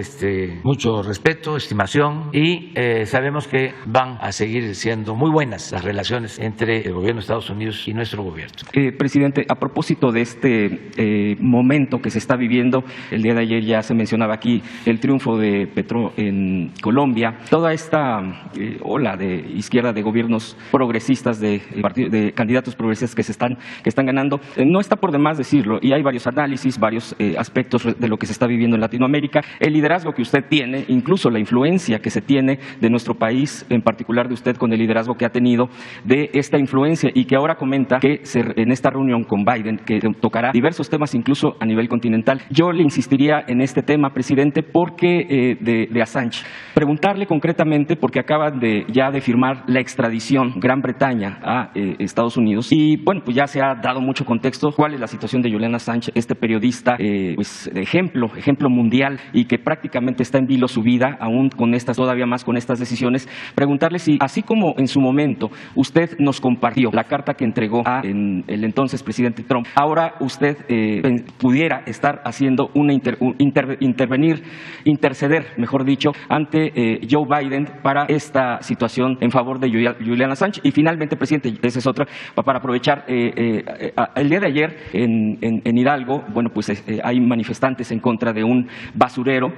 mucho respeto, estimación, y sabemos que van a seguir siendo muy buenas las relaciones entre el gobierno de Estados Unidos y nuestro gobierno. Presidente, a propósito de este momento que se está viviendo, el día de ayer ya se mencionaba aquí el triunfo de Petro en Colombia, toda esta ola de izquierda, de gobiernos progresistas, de candidatos progresistas que están ganando, no está por demás decirlo, y hay varios análisis, varios aspectos de lo que se está viviendo en Latinoamérica, el liderazgo que usted tiene, incluso la influencia que se tiene de nuestro país, en particular de usted con el liderazgo que ha tenido de esta influencia, y que ahora comenta que en esta reunión con Biden, que tocará diversos temas incluso a nivel continental. Yo le insistiría en este tema, presidente, porque de Assange. Preguntarle concretamente, porque acaban ya de firmar la extradición Gran Bretaña a Estados Unidos, y bueno, pues ya se ha dado mucho contexto cuál es la situación de Julian Assange, este periodista pues de ejemplo mundial, y que prácticamente está en vilo su vida, aún todavía más con estas decisiones. Preguntarle si, así como en su momento usted nos compartió la carta que entregó a el entonces presidente Trump, ahora usted pudiera estar haciendo interceder, mejor dicho, ante Joe Biden para esta situación en favor de Julian Assange. Y finalmente, presidente, esa es otra, para aprovechar, el día de ayer en Hidalgo, bueno, pues hay manifestantes en contra de un basurero,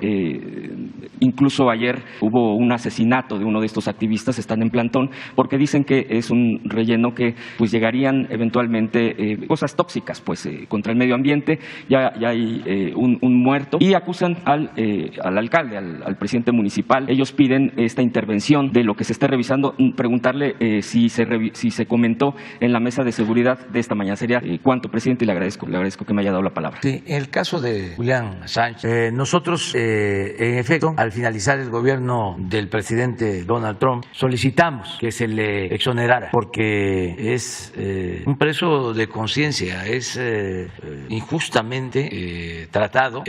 incluso ayer hubo un asesinato de uno de estos activistas, están en plantón, porque dicen que es un relleno que pues llegarían eventualmente cosas tóxicas pues contra el medio ambiente. Ya hay un muerto, y acusan al alcalde, al presidente municipal. Ellos piden esta intervención de lo que se esté revisando. Preguntarle si se comentó en la mesa de seguridad de esta mañana. Sería cuánto, presidente, y le agradezco que me haya dado la palabra. Sí, en el caso de Julian Assange, nosotros en efecto, al finalizar el gobierno del presidente Donald Trump, solicitamos que se le exonerara, porque es un preso de conciencia, es injustamente tratado.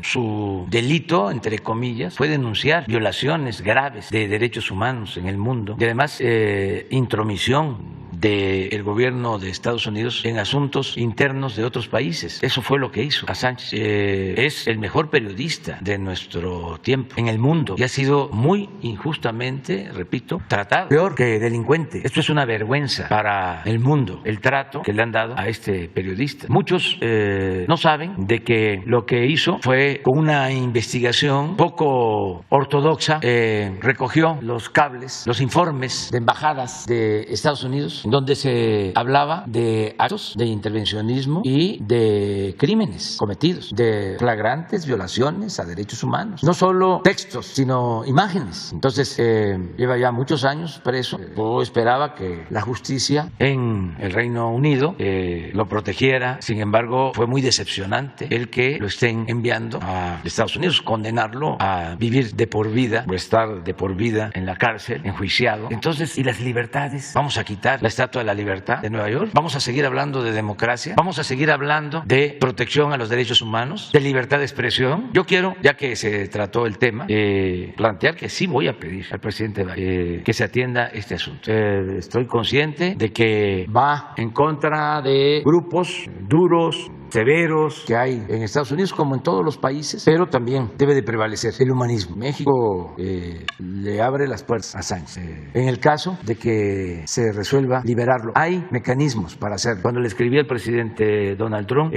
Su delito, entre comillas, fue denunciar violaciones graves de derechos humanos en el mundo, y además intromisión del gobierno de Estados Unidos en asuntos internos de otros países. Eso fue lo que hizo Assange. Es el mejor periodista de nuestro tiempo en el mundo y ha sido muy injustamente, repito, tratado, peor que delincuente. Esto es una vergüenza para el mundo, el trato que le han dado a este periodista. Muchos no saben de que lo que hizo fue con una investigación poco ortodoxa, recogió los cables, los informes de embajadas de Estados Unidos, donde se hablaba de actos de intervencionismo y de crímenes cometidos, de flagrantes violaciones a derechos humanos. No solo textos, sino imágenes. Entonces, lleva ya muchos años preso. Yo esperaba que la justicia en el Reino Unido lo protegiera. Sin embargo, fue muy decepcionante el que lo estén enviando a Estados Unidos, condenarlo a vivir de por vida o estar de por vida en la cárcel, enjuiciado. Entonces, ¿y las libertades? ¿Vamos a quitar la Estatua de la Libertad de Nueva York? ¿Vamos a seguir hablando de democracia? ¿Vamos a seguir hablando de protección a los derechos humanos? ¿De libertad de expresión? Yo quiero, ya que se trató el tema, plantear que sí voy a pedir al presidente Biden que se atienda este asunto. Estoy consciente de que va en contra de grupos duros, severos que hay en Estados Unidos como en todos los países, pero también debe de prevalecer el humanismo. México le abre las puertas a Sánchez. En el caso de que se resuelva liberarlo, hay mecanismos para hacerlo. Cuando le escribí al presidente Donald Trump,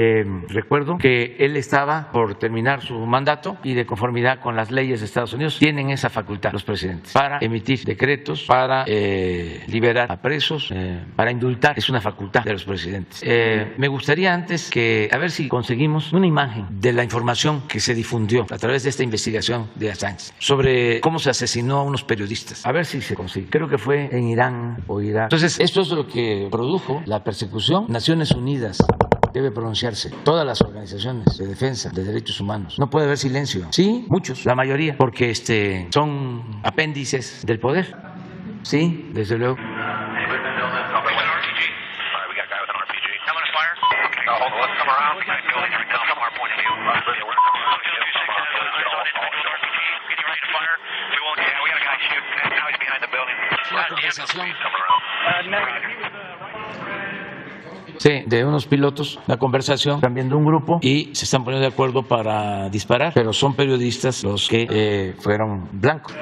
recuerdo que él estaba por terminar su mandato y de conformidad con las leyes de Estados Unidos tienen esa facultad los presidentes para emitir decretos, para liberar a presos, para indultar. Es una facultad de los presidentes. Me gustaría antes que a ver si conseguimos una imagen de la información que se difundió a través de esta investigación de Assange sobre cómo se asesinó a unos periodistas. A ver si se consigue. Creo que fue en Irán o Irak. Entonces, esto es lo que produjo la persecución. Naciones Unidas debe pronunciarse. Todas las organizaciones de defensa de derechos humanos. No puede haber silencio. Sí, muchos, la mayoría, porque son apéndices del poder. Sí, desde luego. La conversación. Sí, de unos pilotos, la conversación también de un grupo y se están poniendo de acuerdo para disparar, pero son periodistas los que fueron blancos.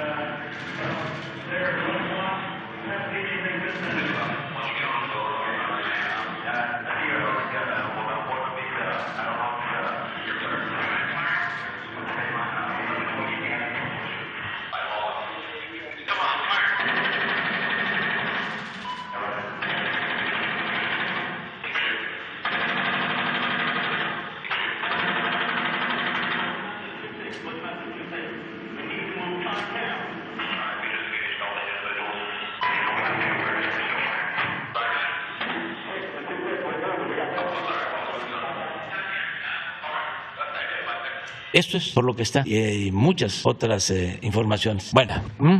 Esto es por lo que está y hay muchas otras informaciones. Bueno,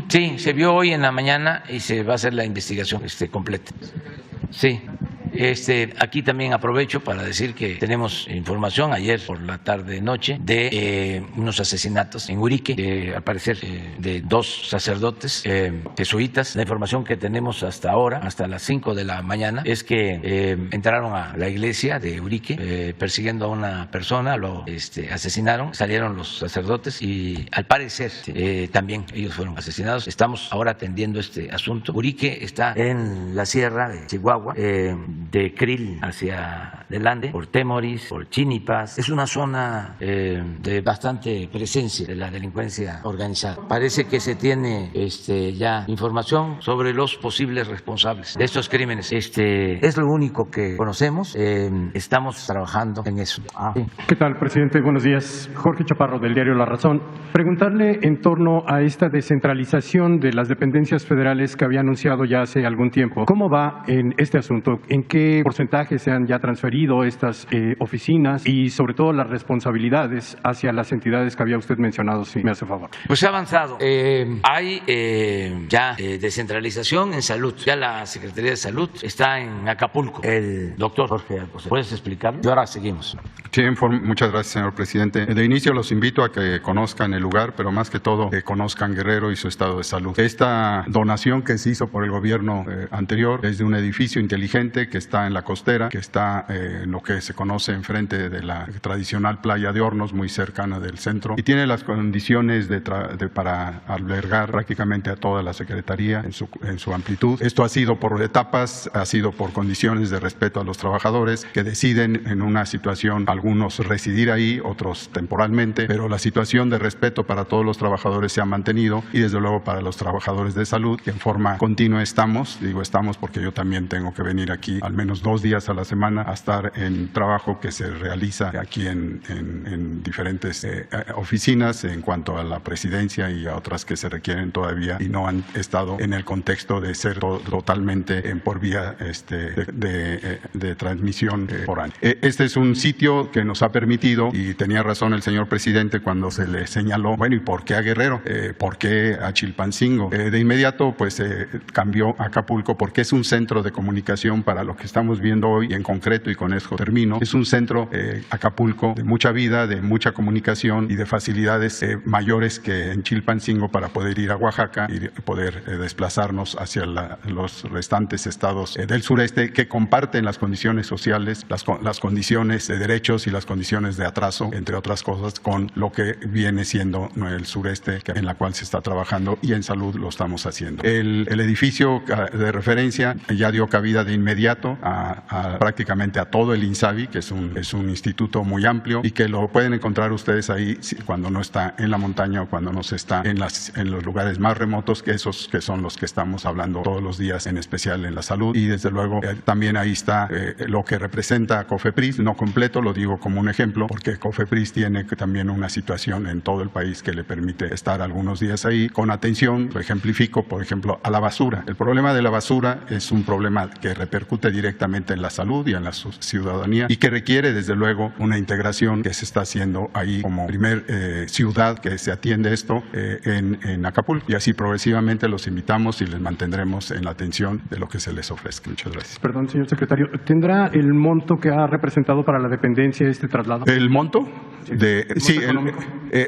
sí, se vio hoy en la mañana y se va a hacer la investigación completa. Sí. Aquí también aprovecho para decir que tenemos información ayer por la tarde-noche de unos asesinatos en Urique, al parecer de 2 sacerdotes jesuitas. La información que tenemos hasta ahora, hasta las 5 de la mañana, es que entraron a la iglesia de Urique persiguiendo a una persona, lo asesinaron, salieron los sacerdotes y al parecer también ellos fueron asesinados. Estamos ahora atendiendo este asunto. Urique está en la sierra de Chihuahua, de Krill hacia adelante, por Temoris, por Chinipas. Es una zona de bastante presencia de la delincuencia organizada. Parece que se tiene ya información sobre los posibles responsables de estos crímenes. Es lo único que conocemos. Estamos trabajando en eso. Sí. ¿Qué tal, presidente? Buenos días. Jorge Chaparro, del diario La Razón. Preguntarle en torno a esta descentralización de las dependencias federales que había anunciado ya hace algún tiempo. ¿Cómo va en este asunto? ¿En qué porcentaje se han ya transferido estas oficinas y sobre todo las responsabilidades hacia las entidades que había usted mencionado, si me hace favor? Pues se ha avanzado. Hay ya descentralización en salud. Ya la Secretaría de Salud está en Acapulco. El doctor Jorge Alcocer. ¿Puedes explicarlo? Y ahora seguimos. Sí, muchas gracias, señor presidente. De inicio los invito a que conozcan el lugar, pero más que todo que conozcan Guerrero y su estado de salud. Esta donación que se hizo por el gobierno anterior es de un edificio inteligente que está en la costera, que está en lo que se conoce enfrente de la tradicional playa de Hornos, muy cercana del centro, y tiene las condiciones para albergar prácticamente a toda la Secretaría en su amplitud. Esto ha sido por etapas, ha sido por condiciones de respeto a los trabajadores que deciden en una situación, algunos residir ahí, otros temporalmente, pero la situación de respeto para todos los trabajadores se ha mantenido y desde luego para los trabajadores de salud, que en forma continua estamos porque yo también tengo que venir aquí al menos 2 días a la semana a estar en trabajo que se realiza aquí en diferentes oficinas en cuanto a la presidencia y a otras que se requieren todavía y no han estado en el contexto de ser totalmente por vía de transmisión foránea. Este es un sitio que nos ha permitido, y tenía razón el señor presidente cuando se le señaló, bueno, ¿y por qué a Guerrero? ¿Por qué a Chilpancingo? De inmediato, pues cambió a Acapulco porque es un centro de comunicación para lo que estamos viendo hoy, y en concreto, y con esto termino, es un centro, Acapulco, de mucha vida, de mucha comunicación y de facilidades mayores que en Chilpancingo para poder ir a Oaxaca y poder desplazarnos hacia los restantes estados del sureste que comparten las condiciones sociales, las condiciones de derechos y las condiciones de atraso, entre otras cosas, con lo que viene siendo el sureste en la cual se está trabajando, y en salud lo estamos haciendo. El edificio de referencia ya dio cabida de inmediato prácticamente a todo el INSABI, que es un instituto muy amplio y que lo pueden encontrar ustedes ahí cuando no está en la montaña o cuando no se está en los lugares más remotos, que esos que son los que estamos hablando todos los días, en especial en la salud. Y desde luego también ahí está lo que representa COFEPRIS, no completo, lo digo como un ejemplo, porque COFEPRIS tiene también una situación en todo el país que le permite estar algunos días ahí con atención. Lo ejemplifico, por ejemplo, a la basura. El problema de la basura es un problema que repercute directamente en la salud y en la ciudadanía, y que requiere desde luego una integración que se está haciendo ahí como primer ciudad que se atiende esto en Acapulco, y así progresivamente los invitamos y les mantendremos en la atención de lo que se les ofrezca. Muchas gracias. Perdón, señor secretario, ¿tendrá el monto que ha representado para la dependencia este traslado? ¿El monto?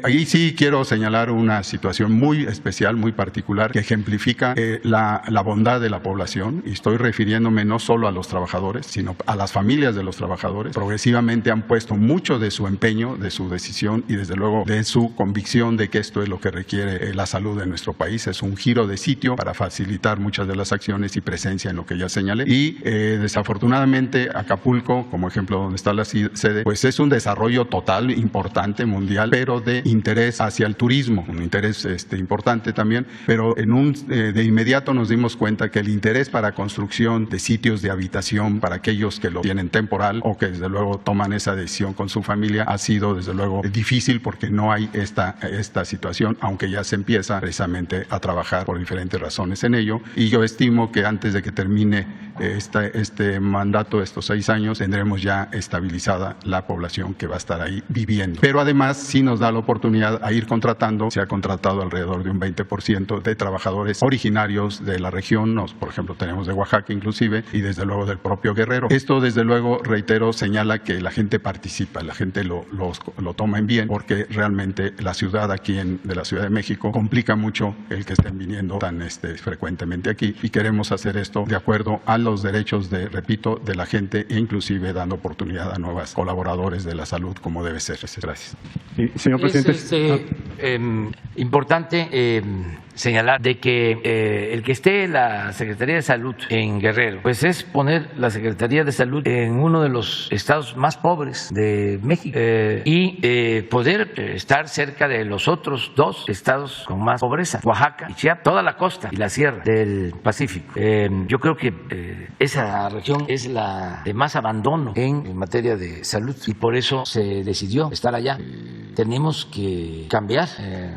Ahí sí quiero señalar una situación muy especial, muy particular, que ejemplifica la bondad de la población, y estoy refiriéndome no solo a los trabajadores, sino a las familias de los trabajadores. Progresivamente han puesto mucho de su empeño, de su decisión y desde luego de su convicción de que esto es lo que requiere la salud de nuestro país. Es un giro de sitio para facilitar muchas de las acciones y presencia en lo que ya señalé. Y desafortunadamente Acapulco, como ejemplo donde está la sede, pues es un desarrollo total, importante, mundial, pero de interés hacia el turismo, un interés importante también, pero de inmediato nos dimos cuenta que el interés para construcción de sitios de habitación para aquellos que lo tienen temporal o que desde luego toman esa decisión con su familia ha sido desde luego difícil, porque no hay esta situación, aunque ya se empieza precisamente a trabajar por diferentes razones en ello, y yo estimo que antes de que termine este mandato, estos 6 años, tendremos ya estabilizada la población que va a estar ahí viviendo. Pero además sí nos da la oportunidad a ir contratando. Se ha contratado alrededor de un 20% de trabajadores originarios de la región, por ejemplo tenemos de Oaxaca inclusive, y desde luego del propio Guerrero. Esto desde luego, reitero, señala que la gente participa, la gente lo toma en bien, porque realmente la ciudad aquí de la Ciudad de México complica mucho el que estén viniendo tan frecuentemente aquí, y queremos hacer esto de acuerdo a los derechos repito, de la gente, e inclusive dando oportunidad a nuevos colaboradores de la salud, como debe ser. Gracias. Señor presidente. Es importante señalar de que el que esté la Secretaría de Salud en Guerrero, pues es poner la Secretaría de Salud en uno de los estados más pobres de México y poder estar cerca de los otros 2 estados con más pobreza, Oaxaca y Chiapas, toda la costa y la sierra del Pacífico. Yo creo que esa región es la de más abandono en materia de salud, y por eso se decidió estar allá. Tenemos que cambiar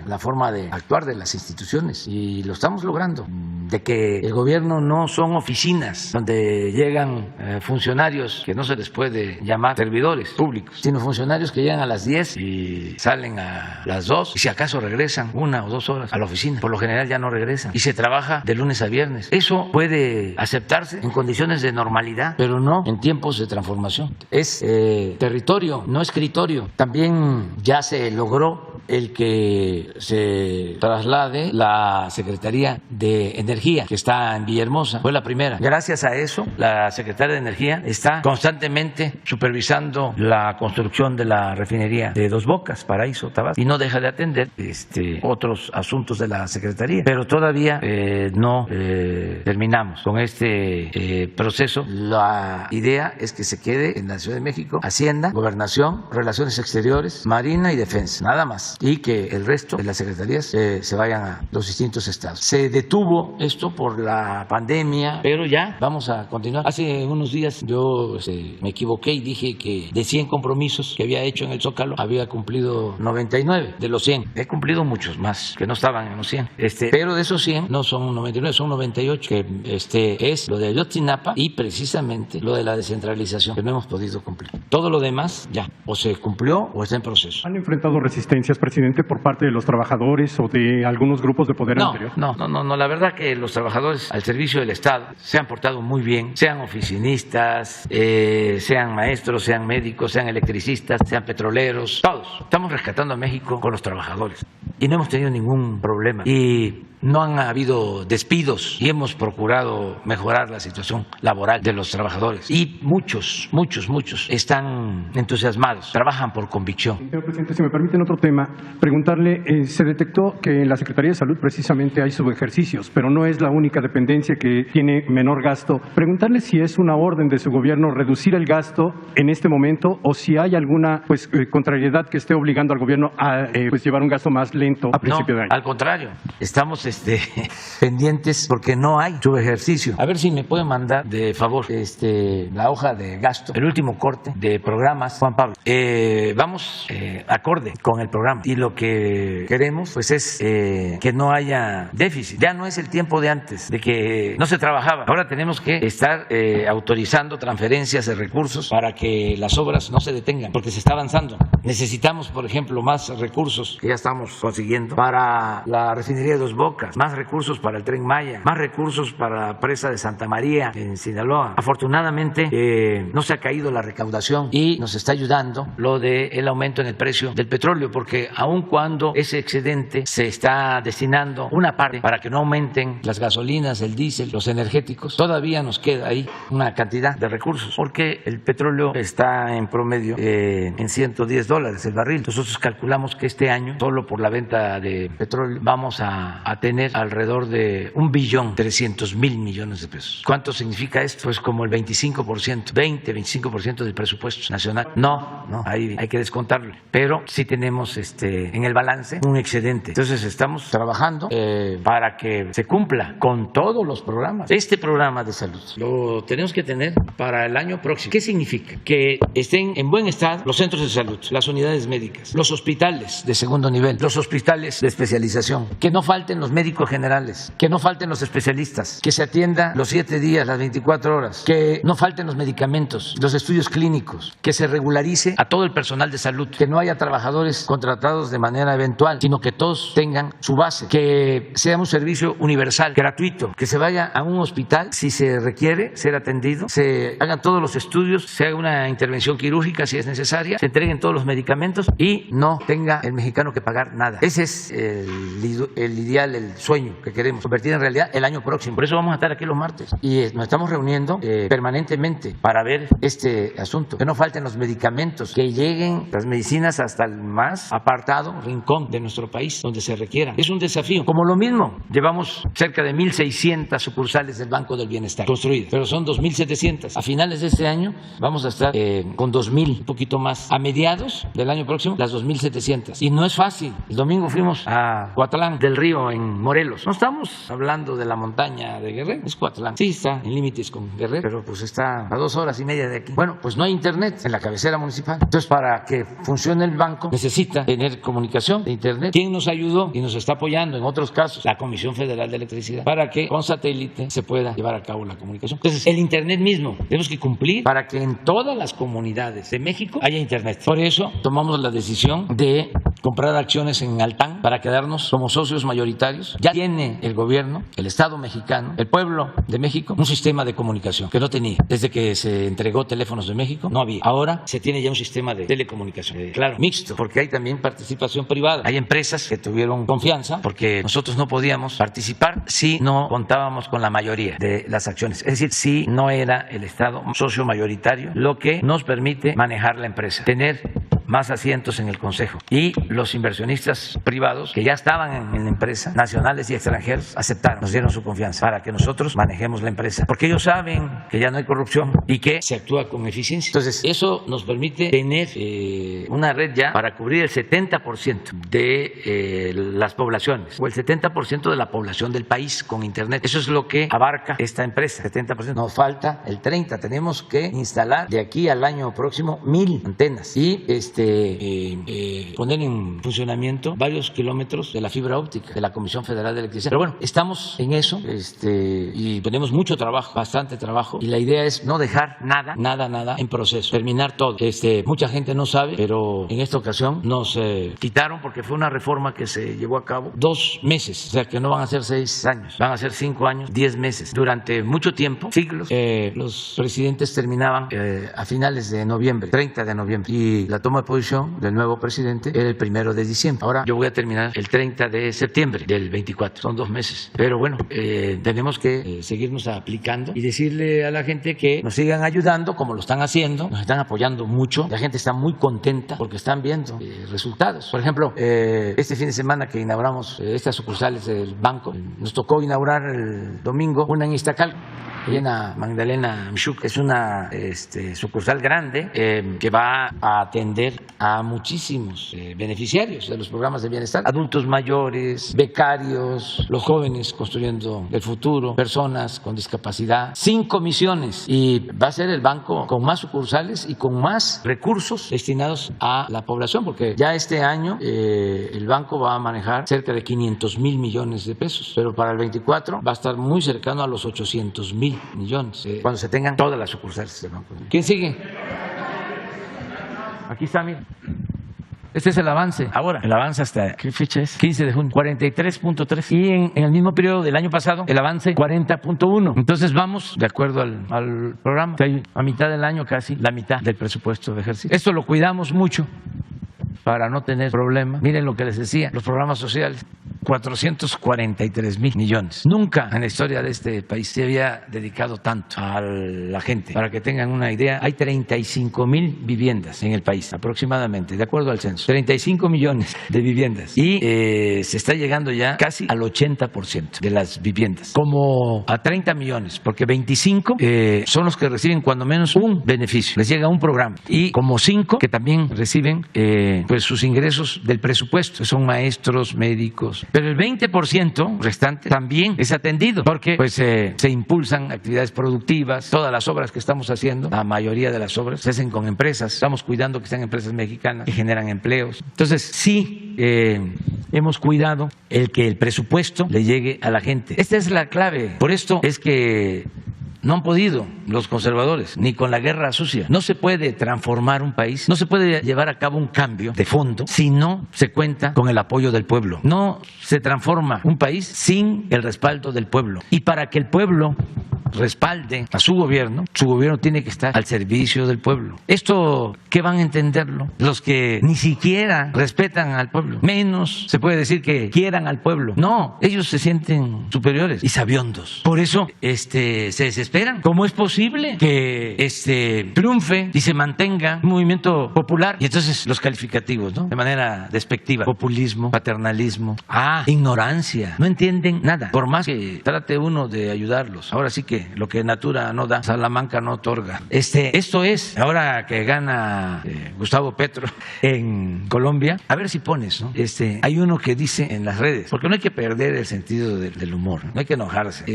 la forma de actuar de las instituciones, y lo estamos logrando. de que el gobierno no son oficinas donde llegan funcionarios que no se les puede llamar servidores públicos, sino funcionarios que llegan a las 10 y salen a las 2 y si acaso regresan 1 o 2 horas a la oficina. Por lo general ya no regresan y se trabaja de lunes a viernes. Eso puede aceptarse en condiciones de normalidad, pero no en tiempos de transformación. Es territorio, no escritorio. También ya se logró el que se traslade la Secretaría de Energía, que está en Villahermosa. Fue la primera. Gracias a eso, la Secretaría de Energía está constantemente supervisando la construcción de la refinería de Dos Bocas, Paraíso, Tabasco, y no deja de atender otros asuntos de la Secretaría. Pero todavía no terminamos con este proceso. La idea es que se quede en la Ciudad de México Hacienda, Gobernación, Relaciones Exteriores, Marina y Defensa, nada más, y que el resto de las secretarías se vayan a los distintos estados. Se detuvo esto por la pandemia, pero ya vamos a continuar. Hace unos días yo me equivoqué y dije que de 100 compromisos que había hecho en el Zócalo había cumplido 99 de los 100. He cumplido muchos más que no estaban en los 100. Pero de esos 100 no son 99, son 98, que es lo de Ayotzinapa y precisamente lo de la descentralización que no hemos podido cumplir. Todo lo demás ya o se cumplió o está en proceso. ¿Han enfrentado resistencias, presidente, por parte de los trabajadores o de algunos grupos de poder anterior? No, la verdad que los trabajadores al servicio del Estado se han portado muy bien, sean oficinistas, sean maestros, sean médicos, sean electricistas, sean petroleros, todos. Estamos rescatando a México con los trabajadores y no hemos tenido ningún problema. Y no han habido despidos y hemos procurado mejorar la situación laboral de los trabajadores. Y muchos están entusiasmados, trabajan por convicción. Señor presidente, si me permiten otro tema, preguntarle, se detectó que en la Secretaría de Salud precisamente hay subejercicios, pero no es la única dependencia que tiene menor gasto. Preguntarle si es una orden de su gobierno reducir el gasto en este momento o si hay alguna contrariedad que esté obligando al gobierno a llevar un gasto más lento a principio de año. Al contrario, estamos pendientes porque no hay subejercicio. A ver si me pueden mandar de favor la hoja de gasto, el último corte de programas, Juan Pablo. Vamos acorde con el programa y lo que queremos pues es que no haya déficit. Ya no es el tiempo de antes, de que no se trabajaba. Ahora tenemos que estar autorizando transferencias de recursos para que las obras no se detengan, porque se está avanzando. Necesitamos, por ejemplo, más recursos que ya estamos consiguiendo para la refinería de Dos Bocas, más recursos para el Tren Maya, más recursos para la presa de Santa María en Sinaloa. Afortunadamente no se ha caído la recaudación y nos está ayudando lo del aumento en el precio del petróleo, porque aun cuando ese excedente se está destinando una parte para que no aumenten las gasolinas, el diésel, los energéticos, todavía nos queda ahí una cantidad de recursos, porque el petróleo está en promedio en $110 el barril. Nosotros calculamos que este año, solo por la venta de petróleo, vamos a tener alrededor de 1.300.000 millones de pesos. ¿Cuánto significa esto? Pues como el 25%, 25% del presupuesto nacional. No, ahí hay que descontarlo. Pero sí tenemos en el balance un excedente. Entonces estamos trabajando para que se cumpla con todos los programas. Este programa de salud lo tenemos que tener para el año próximo. ¿Qué significa? Que estén en buen estado los centros de salud, las unidades médicas, los hospitales de segundo nivel, los hospitales de especialización, que no falten los médicos generales, que no falten los especialistas, que se atienda los 7 días, las 24 horas, que no falten los medicamentos, los estudios clínicos, que se regularice a todo el personal de salud, que no haya trabajadores contratados de manera eventual, sino que todos tengan su base, que sea un servicio universal, gratuito, que se vaya a un hospital si se requiere ser atendido, se hagan todos los estudios, se haga una intervención quirúrgica si es necesaria, se entreguen todos los medicamentos y no tenga el mexicano que pagar nada. Ese es el ideal, el sueño que queremos convertir en realidad el año próximo. Por eso vamos a estar aquí los martes y nos estamos reuniendo permanentemente para ver este asunto, que no falten los medicamentos, que lleguen las medicinas hasta el más apartado rincón de nuestro país donde se requieran. Es un desafío. Como lo mismo, llevamos cerca de 1.600 sucursales del Banco del Bienestar construidas, pero son 2.700. A finales de este año vamos a estar con 2.000, un poquito más. A mediados del año próximo, las 2.700. Y no es fácil. El domingo fuimos a Coatlán del Río en Morelos. No estamos hablando de la montaña de Guerrero, es Coatlán. Sí, está en límites con Guerrero, pero pues está a 2 horas y media de aquí. Bueno, pues no hay internet en la cabecera municipal. Entonces, para que funcione el banco, necesita tener comunicación de internet. ¿Quién nos ayudó y nos está apoyando en otros casos? La Comisión Federal de Electricidad, para que con satélite se pueda llevar a cabo la comunicación. Entonces, el internet mismo tenemos que cumplir para que en todas las comunidades de México haya internet. Por eso tomamos la decisión de comprar acciones en Altán para quedarnos como socios mayoritarios. Ya tiene el gobierno, el Estado mexicano, el pueblo de México, un sistema de comunicación que no tenía. Desde que se entregó Teléfonos de México, no había. Ahora se tiene ya un sistema de telecomunicación, claro, mixto, porque hay también participación privada. Hay empresas que tuvieron confianza porque nosotros no podíamos participar si no contábamos con la mayoría de las acciones. Es decir, si no era el Estado socio mayoritario, lo que nos permite manejar la empresa, tener más asientos en el consejo. Y los inversionistas privados que ya estaban en la empresa, nacionales y extranjeros, aceptaron, nos dieron su confianza para que nosotros manejemos la empresa, porque ellos saben que ya no hay corrupción y que se actúa con eficiencia. Entonces, eso nos permite tener una red ya para cubrir el 70% de las poblaciones, o el 70% de la población del país con internet. Eso es lo que abarca esta empresa, 70%. Nos falta el 30%. Tenemos que instalar de aquí al año próximo 1,000 antenas y poner en funcionamiento varios kilómetros de la fibra óptica de la Comisión Federal de Electricidad. Pero bueno, estamos en eso y tenemos mucho trabajo, bastante trabajo, y la idea es no dejar nada en proceso, terminar todo. Mucha gente no sabe, pero en esta ocasión nos quitaron, porque fue una reforma que se llevó a cabo 2 meses, o sea que no van a ser 6 años, van a ser 5 años, 10 meses. Durante mucho tiempo, siglos, los presidentes terminaban a finales de noviembre, 30 de noviembre, y la toma de posición del nuevo presidente era el 1 de diciembre. Ahora yo voy a terminar el 30 de septiembre del 24. Son 2 meses. Pero bueno, tenemos que seguirnos aplicando y decirle a la gente que nos sigan ayudando como lo están haciendo. Nos están apoyando mucho. La gente está muy contenta porque están viendo resultados. Por ejemplo, este fin de semana que inauguramos estas sucursales del banco, nos tocó inaugurar el domingo una en Iztacalco. Llena Magdalena Michoacán, es una sucursal grande que va a atender a muchísimos beneficiarios de los programas de bienestar, adultos mayores, becarios, los jóvenes construyendo el futuro, personas con discapacidad, sin comisiones, y va a ser el banco con más sucursales y con más recursos destinados a la población, porque ya este año el banco va a manejar cerca de 500,000 millones de pesos, pero para el 24 va a estar muy cercano a los 800,000 millones, cuando se tengan todas las sucursales del banco. ¿Quién sigue? Aquí está, mira. Este es el avance. Ahora, el avance hasta, ¿qué fecha es? 15 de junio, 43.3. Y en el mismo periodo del año pasado, el avance 40.1. Entonces vamos, de acuerdo al programa, que hay a mitad del año casi la mitad del presupuesto de ejercicio. Esto lo cuidamos mucho para no tener problemas. Miren lo que les decía, los programas sociales, 443,000 millones. Nunca en la historia de este país se había dedicado tanto a la gente. Para que tengan una idea, hay 35,000 viviendas en el país, aproximadamente, de acuerdo al censo. 35 millones de viviendas. Y se está llegando ya casi al 80% de las viviendas. Como a 30 millones, porque 25 son los que reciben cuando menos un beneficio. Les llega un programa. Y como 5 que también reciben pues sus ingresos del presupuesto, que son maestros, médicos. Pero el 20% restante también es atendido, porque pues se impulsan actividades productivas. Todas las obras que estamos haciendo, la mayoría de las obras se hacen con empresas. Estamos cuidando que sean empresas mexicanas que generan empleos. Entonces sí hemos cuidado que el presupuesto le llegue a la gente. Esta es la clave. Por esto es que no han podido los conservadores, ni con la guerra sucia. No se puede transformar un país, no se puede llevar a cabo un cambio de fondo si no se cuenta con el apoyo del pueblo. No se transforma un país sin el respaldo del pueblo. Y para que el pueblo respalde a su gobierno tiene que estar al servicio del pueblo. Esto, ¿qué van a entenderlo? Los que ni siquiera respetan al pueblo, menos se puede decir que quieran al pueblo. No, ellos se sienten superiores y sabiondos. Por eso se desesperan. ¿Cómo es posible que triunfe y se mantenga un movimiento popular? Y entonces los calificativos, ¿no? De manera despectiva: populismo, paternalismo, ignorancia. No entienden nada. Por más que trate uno de ayudarlos, ahora sí que lo que Natura no da, Salamanca no otorga. Esto es, ahora que gana Gustavo Petro en Colombia, a ver si pones, ¿no? Hay uno que dice en las redes, porque no hay que perder el sentido del humor, no hay que enojarse.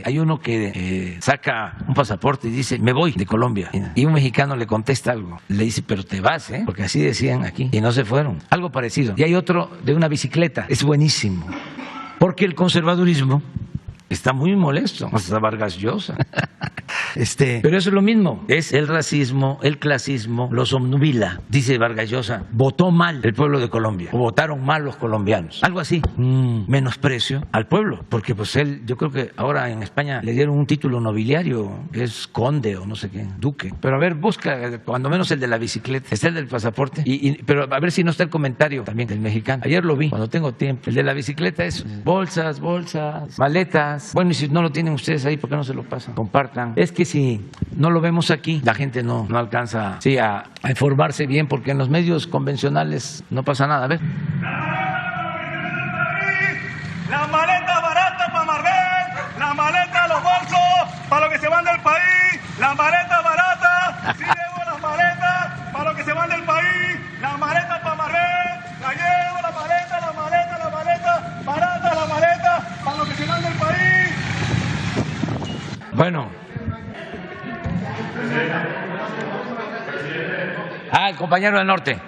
Hay uno que saca un pasaporte y dice, me voy de Colombia. Y un mexicano le contesta algo, le dice, pero te vas, ¿eh? Porque así decían aquí, y no se fueron. Algo parecido. Y hay otro de una bicicleta, es buenísimo, porque el conservadurismo está muy molesto, hasta Vargas Llosa. Pero eso es lo mismo, es el racismo, el clasismo, los obnubila. Dice Vargas Llosa, votó mal el pueblo de Colombia, o votaron mal los colombianos. Algo así, menosprecio al pueblo, porque pues él, yo creo que ahora en España le dieron un título nobiliario, que es conde o no sé qué, duque. Pero a ver, busca, cuando menos el de la bicicleta, está el del pasaporte, pero a ver si no está el comentario también del mexicano. Ayer lo vi, cuando tengo tiempo. El de la bicicleta es bolsas, maletas. Bueno, y si no lo tienen ustedes ahí, ¿por qué no se lo pasan? Compartan. Es que si no lo vemos aquí, la gente no alcanza a informarse bien, porque en los medios convencionales no pasa nada. A ver. La maleta barata para Marvel, la maleta a los bolsos para los que se van del país, la maleta barata, si llevo las maletas para los que se van del país, la maleta para Marvel, la llevo la maleta barata, la maleta para los que se van del país. Bueno. El compañero del norte.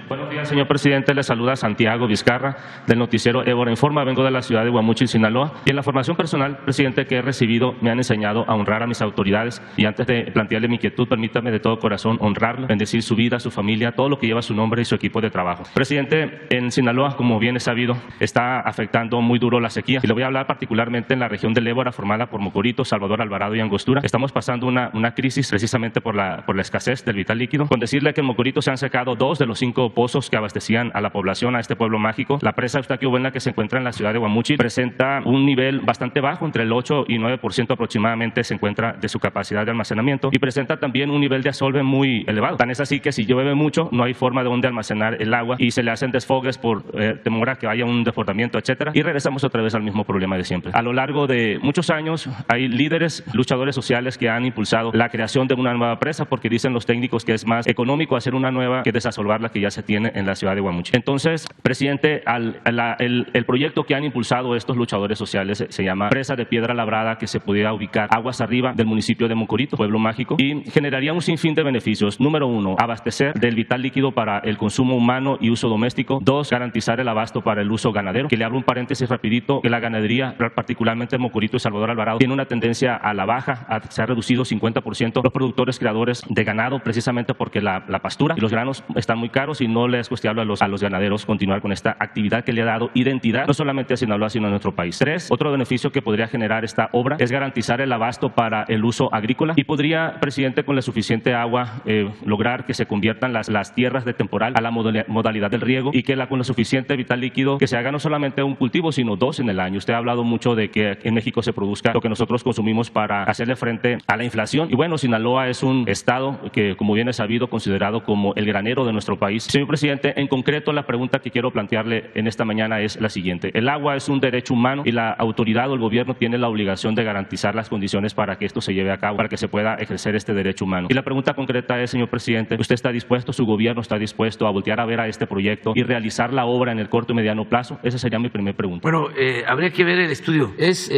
Buenos días, señor presidente. Le saluda Santiago Vizcarra, del noticiero Évora Informa. Vengo de la ciudad de Guamúchil, Sinaloa. Y en la formación personal, presidente, que he recibido, me han enseñado a honrar a mis autoridades. Y antes de plantearle mi inquietud, permítame de todo corazón honrarlo, bendecir su vida, su familia, todo lo que lleva su nombre y su equipo de trabajo. Presidente, en Sinaloa, como bien es sabido, está afectando muy duro la sequía. Y le voy a hablar particularmente en la región del Évora, formada por Mocorito, Salvador Alvarado y Angostura. Estamos pasando una crisis precisamente por la escasez del vital líquido. Con decirle que en Mocorito se han secado 2 de los 5 pozos que abastecían a la población, a este pueblo mágico. La presa Eustaquio-Buelna, que se encuentra en la ciudad de Guamúchil, presenta un nivel bastante bajo, entre el 8 y 9% aproximadamente se encuentra de su capacidad de almacenamiento, y presenta también un nivel de asolve muy elevado. Tan es así que si llueve mucho, no hay forma de donde almacenar el agua y se le hacen desfogues por temor a que haya un desbordamiento, etcétera, y regresamos otra vez al mismo problema de siempre. A lo largo de muchos años hay líderes, luchadores sociales que han impulsado la creación de una nueva presa, porque dicen los técnicos que es más económico hacer una nueva que desasolvar la que ya se tiene en la ciudad de Guamúchil. Entonces, presidente, el proyecto que han impulsado estos luchadores sociales se llama Presa de Piedra Labrada, que se pudiera ubicar aguas arriba del municipio de Mocorito, pueblo mágico, y generaría un sinfín de beneficios. Número 1, abastecer del vital líquido para el consumo humano y uso doméstico. 2, garantizar el abasto para el uso ganadero, que le abro un paréntesis rapidito, que la ganadería, particularmente en Mocorito y Salvador Alvarado, tiene una tendencia a la baja, se ha reducido 50% los productores creadores de ganado, precisamente porque la pastura y los granos están muy caros y no les es costeable a los ganaderos continuar con esta actividad que le ha dado identidad no solamente a Sinaloa, sino a nuestro país. 3, otro beneficio que podría generar esta obra es garantizar el abasto para el uso agrícola y podría, presidente, con la suficiente agua lograr que se conviertan las tierras de temporal a la modalidad del riego y que con lo suficiente vital líquido que se haga no solamente un cultivo, sino 2 en el año. Usted ha hablado mucho de que en México se produzca lo que nosotros consumimos para hacerle frente a la inflación. Y bueno, Sinaloa es un estado que, como bien es sabido, considerado como el granero de nuestro país. Señor presidente, en concreto, la pregunta que quiero plantearle en esta mañana es la siguiente. El agua es un derecho humano y la autoridad o el gobierno tiene la obligación de garantizar las condiciones para que esto se lleve a cabo, para que se pueda ejercer este derecho humano. Y la pregunta concreta es, señor presidente, ¿usted está dispuesto, su gobierno está dispuesto a voltear a ver a este proyecto y realizar la obra en el corto y mediano plazo? Esa sería mi primera pregunta. Bueno, habría que ver el estudio. Es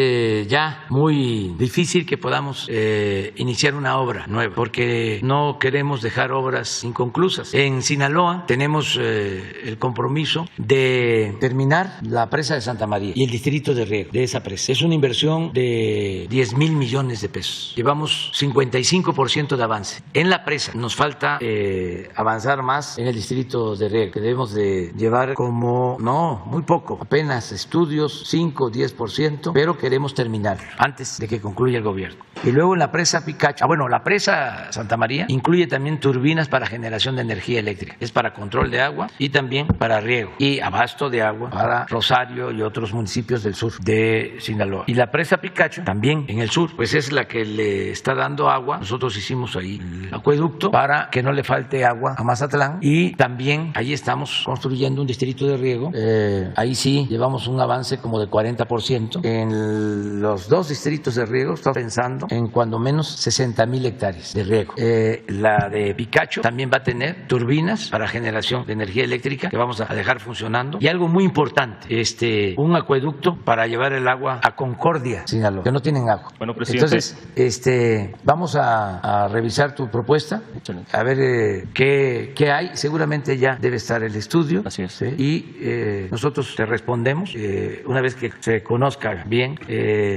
ya muy difícil que podamos iniciar una obra nueva, porque no queremos dejar obras inconclusas. En Sinaloa tenemos el compromiso de terminar la presa de Santa María y el distrito de riego de esa presa. Es una inversión de 10,000 millones de pesos. Llevamos 55% de avance. En la presa nos falta avanzar más en el distrito de riego, que debemos de llevar muy poco, apenas estudios, 5 o 10%, pero queremos terminar antes de que concluya el gobierno. Y luego en la presa Picacho, la presa Santa María incluye también turbinas para generación de energía eléctrica. Es para control de agua y también para riego y abasto de agua para Rosario y otros municipios del sur de Sinaloa. Y la presa Picacho también en el sur, pues es la que le está dando agua. Nosotros hicimos ahí el acueducto para que no le falte agua a Mazatlán y también ahí estamos construyendo un distrito de riego. Ahí sí llevamos un avance como de 40%. En los dos distritos de riego estamos pensando en cuando menos 60,000 hectáreas de riego. La de Picacho también va a tener turbinas para generación de energía eléctrica que vamos a dejar funcionando. Y algo muy importante, un acueducto para llevar el agua a Concordia, Sinaloa, que no tienen agua. Bueno, presidente. Entonces, vamos a revisar tu propuesta, a ver qué hay. Seguramente ya debe estar el estudio. Así es. ¿sí? Y nosotros te respondemos una vez que se conozca bien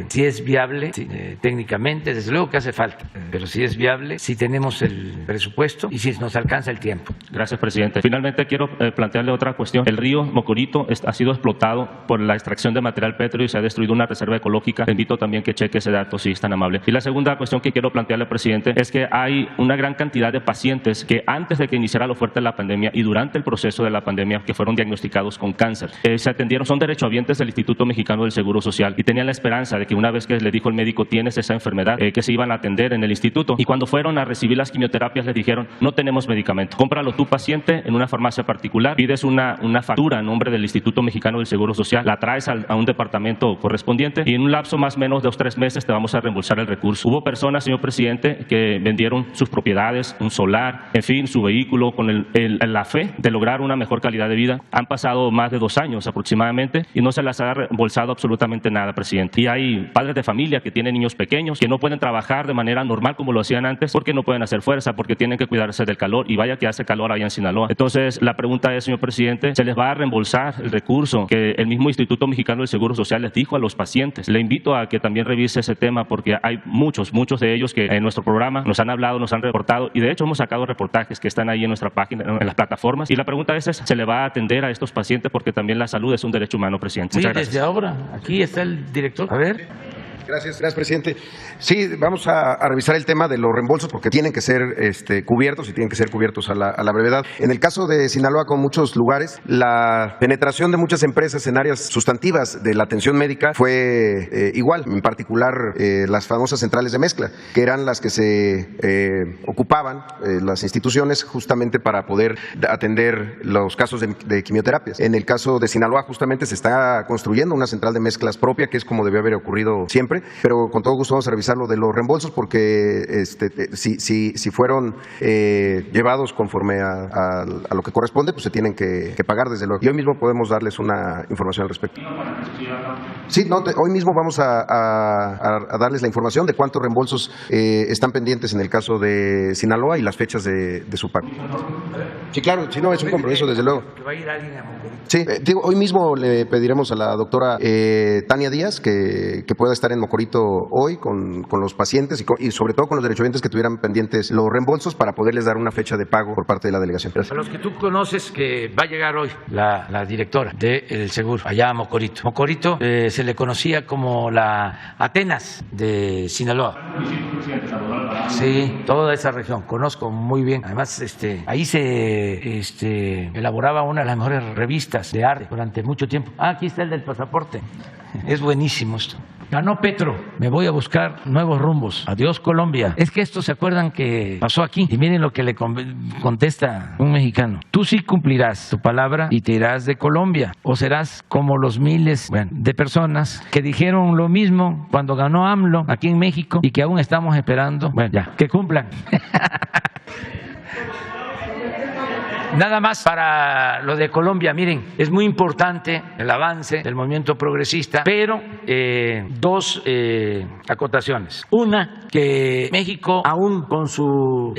si es viable técnicamente, desde luego que hace falta, pero si es viable, si tenemos el presupuesto y si nos alcanza el tiempo. Gracias, presidente. Finalmente quiero plantearle otra cuestión. El río Mocorito ha sido explotado por la extracción de material pétreo y se ha destruido una reserva ecológica. Le invito también que cheque ese dato si es tan amable. Y la segunda cuestión que quiero plantearle, presidente, es que hay una gran cantidad de pacientes que antes de que iniciara lo fuerte de la pandemia y durante el proceso de la pandemia que fueron diagnosticados con cáncer. Se atendieron, son derechohabientes del Instituto Mexicano del Seguro Social y tenían la esperanza de que una vez que le dijo el médico tienes esa enfermedad, que se iban a atender en el instituto. Y cuando fueron a recibir las quimioterapias les dijeron no tenemos medicamento. Cómpralo tú, paciente, en una farmacia particular, pides una factura a nombre del Instituto Mexicano del Seguro Social, la traes a un departamento correspondiente y en un lapso más o menos de 2 o 3 meses te vamos a reembolsar el recurso. Hubo personas, señor presidente, que vendieron sus propiedades, un solar, en fin, su vehículo con la fe de lograr una mejor calidad de vida. Han pasado más de 2 años aproximadamente y no se les ha reembolsado absolutamente nada, presidente. Y hay padres de familia que tienen niños pequeños que no pueden trabajar de manera normal como lo hacían antes porque no pueden hacer fuerza, porque tienen que cuidarse del calor y vaya que hace calor allá en Sinaloa. Entonces, la pregunta es, señor presidente, ¿se les va a reembolsar el recurso que el mismo Instituto Mexicano del Seguro Social les dijo a los pacientes? Le invito a que también revise ese tema porque hay muchos de ellos que en nuestro programa nos han hablado, nos han reportado y de hecho hemos sacado reportajes que están ahí en nuestra página, en las plataformas. Y la pregunta es, ¿se le va a atender a estos pacientes? Porque también la salud es un derecho humano, presidente. Muchas gracias. Desde ahora, aquí está el director. A ver. Gracias, presidente. Sí, vamos a revisar el tema de los reembolsos porque tienen que ser cubiertos y tienen que ser cubiertos a la brevedad. En el caso de Sinaloa, con muchos lugares, la penetración de muchas empresas en áreas sustantivas de la atención médica fue igual, en particular las famosas centrales de mezcla, que eran las que se ocupaban las instituciones justamente para poder atender los casos de quimioterapias. En el caso de Sinaloa, justamente se está construyendo una central de mezclas propia, que es como debió haber ocurrido siempre. Pero con todo gusto vamos a revisar lo de los reembolsos porque si fueron llevados conforme a lo que corresponde, pues se tienen que pagar desde luego. Y hoy mismo podemos darles una información al respecto. Sí, hoy mismo vamos a darles la información de cuántos reembolsos están pendientes en el caso de Sinaloa y las fechas de su pago. Sí, claro, si no es un compromiso desde luego. Que va a ir alguien a Mocorito. Sí, hoy mismo le pediremos a la doctora Tania Díaz que pueda estar en Mocorito hoy con los pacientes y sobre todo con los derechohabientes que tuvieran pendientes los reembolsos para poderles dar una fecha de pago por parte de la delegación. Gracias. A los que tú conoces, que va a llegar hoy la directora del seguro allá a Mocorito. Mocorito se le conocía como la Atenas de Sinaloa. Sí, toda esa región, conozco muy bien. Además, ahí se elaboraba una de las mejores revistas de arte durante mucho tiempo. Aquí está el del pasaporte. Es buenísimo esto. Ganó Petro, me voy a buscar nuevos rumbos. Adiós, Colombia. Es que estos se acuerdan que pasó aquí. Y miren lo que le contesta un mexicano. Tú sí cumplirás tu palabra y te irás de Colombia. O serás como los miles de personas que dijeron lo mismo cuando ganó AMLO aquí en México y que aún estamos esperando. Bueno, ya, que cumplan. Nada más para lo de Colombia, miren, es muy importante el avance del movimiento progresista, pero 2 acotaciones. Una, que México, aún con su